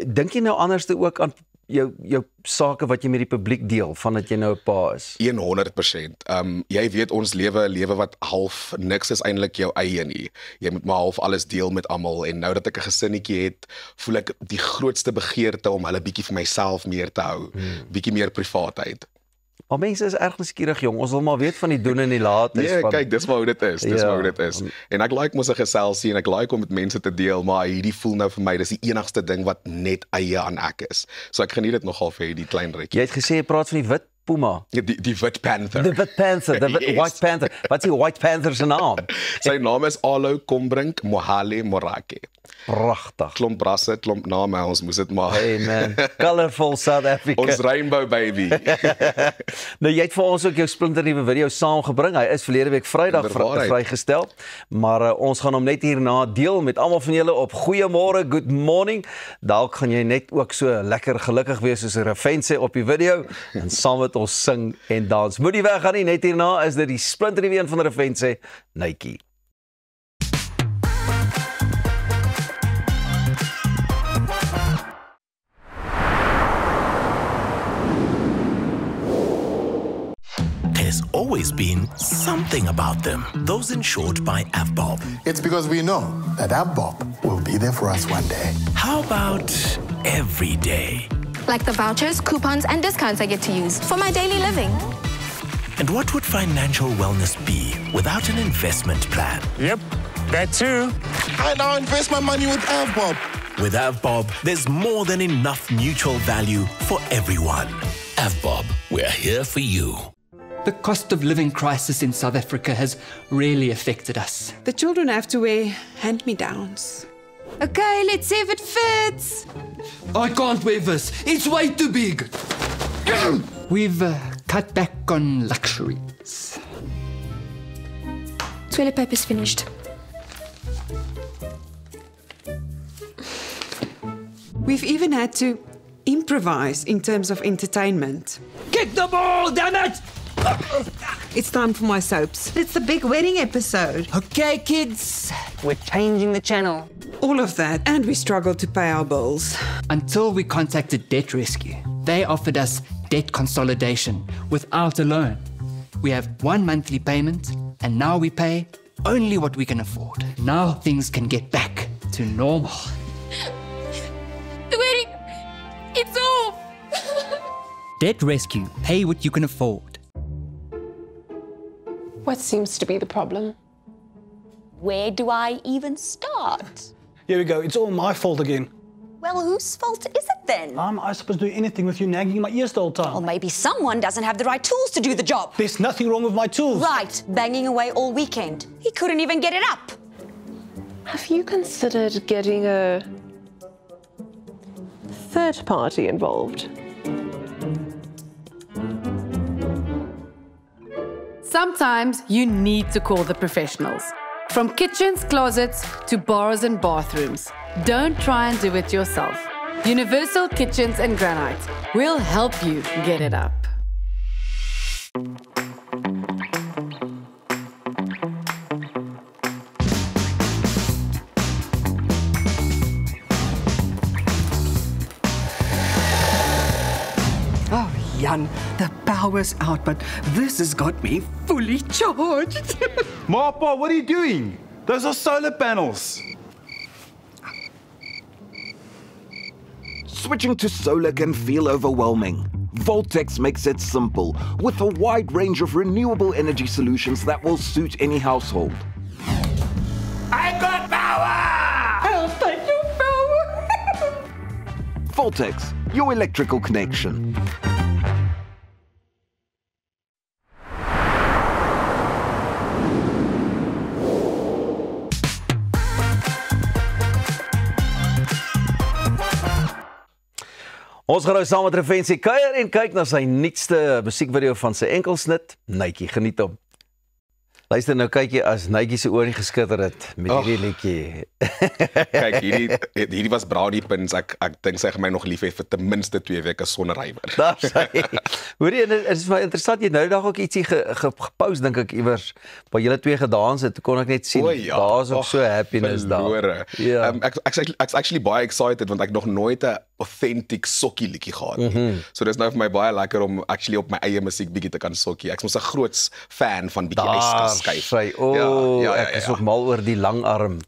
Dink jy nou anderste ook aan jou sake wat jy met die publiek deel vandat jy nou 'n pa is? 100%. Jy weet ons lewe 'n lewe wat half niks is eintlik jou eie nie. Jy moet maar half alles deel met almal en nou dat ek 'n gesinnetjie het, voel ek die grootste begeerte om hulle bietjie vir myself meer te hou, bietjie meer privaatheid. Maar mense is erg nuuskierig jong. Ons wil maar weet van die doen en die laat is van. Kyk, dis maar hoe dit is. Dis maar hoe dit is. En ek like mos 'n geselsie en ek like om met mense te deel, maar hierdie voel nou vir my dis die enigste ding wat net eie aan ek is. So ek geniet dit nogal vir hierdie klein retjie. Jy het gesê jy praat van die wit puma. Ja, die wit panther. Die wit panther, die white panther. Wat is die white panther se naam? Sy naam is Alo Kombrink Mohale Morake. Pragtig. Klomp brasse, klomp name, ons moes dit maar. Hey man, colorful South Africa. Ons rainbow baby. Nou jy het vir ons ook jou splinternuwe video saamgebring. Hy is verlede week Vrydag vrygestel, maar ons gaan hom net hierna deel met almal van julle op Goeiemôre, good morning. Dalk gaan jy net ook so lekker gelukkig wees soos 'n Refense op die video en saam met ons sing en dans. Moenie weggaan nie, net hierna is dit die splinternuwe een van Refense, Nike. There's always been something about them. Those insured by AVBOB. It's because we know that AVBOB will be there for us one day. How about every day? Like the vouchers, coupons, and discounts I get to use for my daily living. And what would financial wellness be without an investment plan? Yep, that too. And I'll invest my money with AVBOB. With AVBOB, there's more than enough mutual value for everyone. AVBOB, we're here for you. The cost of living crisis in South Africa has really affected us. The children have to wear hand-me-downs. Okay, let's see if it fits. I can't wear this. It's way too big. We've cut back on luxuries. Toilet paper's finished. We've even had to improvise in terms of entertainment. Kick the ball, damn it! It's time for my soaps. It's the big wedding episode. Okay, kids. We're changing the channel. All of that, and we struggled to pay our bills. Until we contacted Debt Rescue. They offered us debt consolidation without a loan. We have one monthly payment, and now we pay only what we can afford. Now things can get back to normal. The wedding, it's off. Debt Rescue. Pay what you can afford. What seems to be the problem? Where do I even start? Here we go. It's all my fault again. Well, whose fault is it then? Am I supposed to do anything with you nagging in my ears the whole time? Well, maybe someone doesn't have the right tools to do the job. There's nothing wrong with my tools. Right, banging away all weekend. He couldn't even get it up. Have you considered getting a third party involved? Sometimes you need to call the professionals. From kitchens, closets to bars and bathrooms. Don't try and do it yourself. Universal Kitchens and Granite will help you get it up. Jan, the power's out, but this has got me fully charged. Papa, what are you doing? Those are solar panels. Switching to solar can feel overwhelming. Voltex makes it simple, with a wide range of renewable energy solutions that will suit any household. I got power! I'll take your power! Voltex, your electrical connection. Ons gaan nou saam met Revensie kuier en kyk na sy nuutste musiekvideo van sy enkelsnit, Nytjie, geniet hom. Luister nou, kyk jy as Nytjie se oor geskitter het met hierdie liedjie. Kyk, hierdie was brownie pins. Ek dink sy gaan my nog lief hê vir ten minste 2 weke sonder rywer. Daar sê. Hoorie, en dit is my interessant, jy nou dag ook ietsie gepost, dink ek iewers, waar julle 2 gedans het, kon ek net sien. Daar's ook so happiness daar. Ja. Ek's actually baie excited want ek nog nooit 'n authentic sokkie liedjie gehad nie. So dis nou vir my baie lekker om actually op my eie musiek bietjie te kan sokkie. Ek's mos 'n groot fan van bietjie yskas skuif. Ek is ook mal oor die langarm.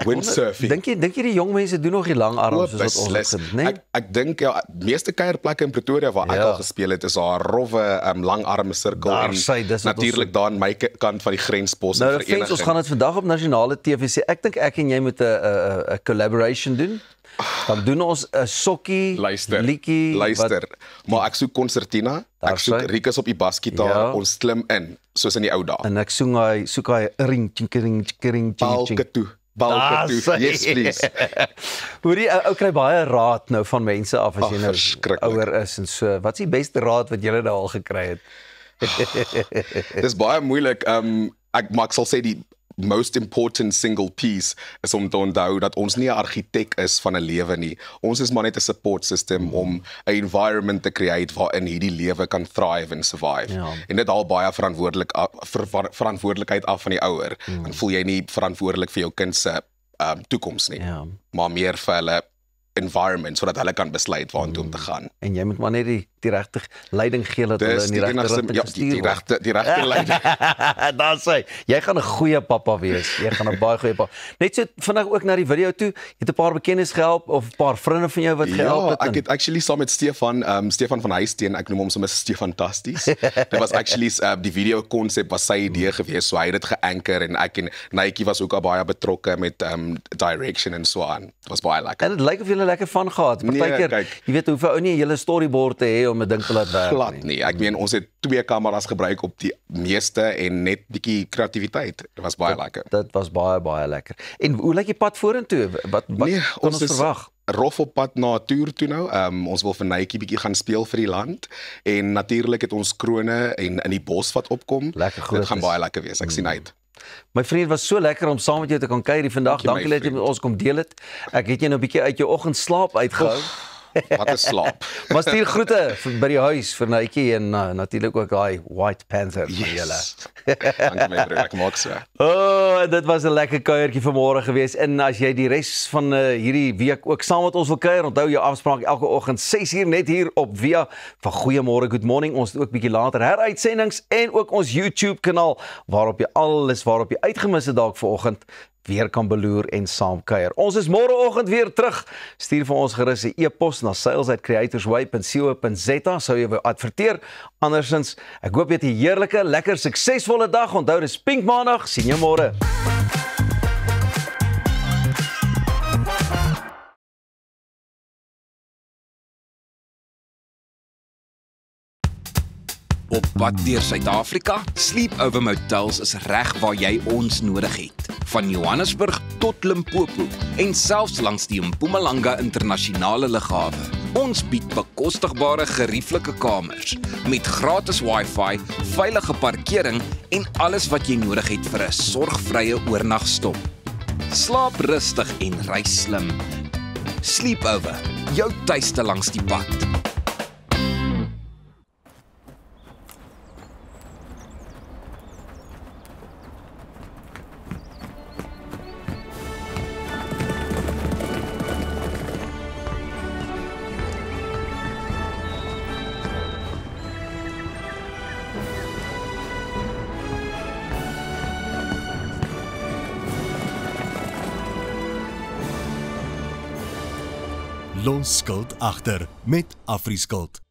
Windsurfing. Dink jy die jong mense doen nog die langarm soos wat ons het, né? Ek dink ja, meeste kuierplekke in Pretoria waar ek al gespeel het, is daar rowwe langarm sirkel en natuurlik daar aan my kant van die grenspos en vereniging. Ons gaan dit vandag op nasionale TV sê. Ek dink ek en jy moet 'n collaboration doen. Dan doen ons 'n sokkie liedjie. Luister. Maar ek soek konsertina, ek soek Rikus op die basgitaar, ons klim in soos in die ou dae. En ek soek hy ring chinkering Balkatoe. Yes please. Hoorie, ou kry baie raad nou van mense af as jy nou ouer is en so. Wat is die beste raad wat jy nou al gekry het? Dis baie moeilik. Maar ek sal sê die most important single piece is om te onthou dat ons nie 'n argitek is van 'n lewe nie. Ons is maar net 'n support system om 'n environment te create waarin hierdie lewe kan thrive and survive. En dit haal baie verantwoordelikheid af van die ouer. Dan voel jy nie verantwoordelik vir jou kind se toekoms nie, maar meer vir hulle environment sodat hulle kan besluit waartoe om te gaan. En jy moet maar net die regte leiding gee dat hulle in die regte rigting gestuur word. Die regte leiding. Daar sê, jy gaan 'n goeie pappa wees. Jy gaan 'n baie goeie pappa. Net so vandag ook na die video toe, jy het 'n paar bekendes gehelp of 'n paar vriende van jou wat gehelp het. Ja, ek het actually saam met Stefan van Huisteen, ek noem hom sommer Stefantasties. Dit was actually die video konsep was sy idee gewees, so hy het dit geanker en ek en Nytjie was ook al baie betrokke met direction en so aan. Dit was baie lekker. En dit lyk of jy lekker van gehad. Partykeer, jy weet hoeveel ou nie 'n hele storyboard te hê om 'n ding te laat werk nie. Glad nie. Ek meen ons het 2 kameras gebruik op die meeste en net bietjie kreatiwiteit. Dit was baie lekker. Dit was baie lekker. En hoe lyk die pad vorentoe? Wat ons verwag? Rof op pad na 'n toer toe nou. Ons wil vir Nytjie bietjie gaan speel vir die land en natuurlik het ons krone en in die bos wat opkom. Dit gaan baie lekker wees. Ek sien uit. My vriend, was so lekker om saam met jou te kan kuier vandag. Dankie dat jy met ons kom deel het. Ek het jou nou 'n bietjie uit jou oggendslaap uitgehou. Wat 'n slaap. Maar stuur groete by die huis vir Nytjie en natuurlik ook daai White Panther vir julle. Dankie my broer, ek maak so. Dit was 'n lekker kuiertjie vanmôre gewees. En as jy die res van hierdie week ook saam met ons wil kuier, onthou jou afspraak elke oggend 6:00 net hier op Via van Goeiemôre, Good Morning. Ons het ook bietjie later heruitsendings en ook ons YouTube kanaal waarop jy alles waarop jy uitgemis het dalk vanoggend weer kan beloer en saam kuier. Ons is môreoggend weer terug. Stuur vir ons gerus 'n e-pos na sales@creatorsway.co.za sou jy wil adverteer. Andersins, ek hoop jy het 'n heerlike, lekker, suksesvolle dag. Onthou dis Pink Maandag. Sien jou môre. Op pad deur Suid-Afrika, Sleepover Motels is reg waar jy ons nodig het. Van Johannesburg tot Limpopo en selfs langs die Mpumalanga internasionale lughawe. Ons bied bekostigbare gerieflike kamers met gratis Wi-Fi, veilige parkering en alles wat jy nodig het vir 'n sorgvrye oornagstop. Slaap rustig en reis slim. Sleepover, jou tuiste langs die pad. Los skuld agter met AfriSkuld.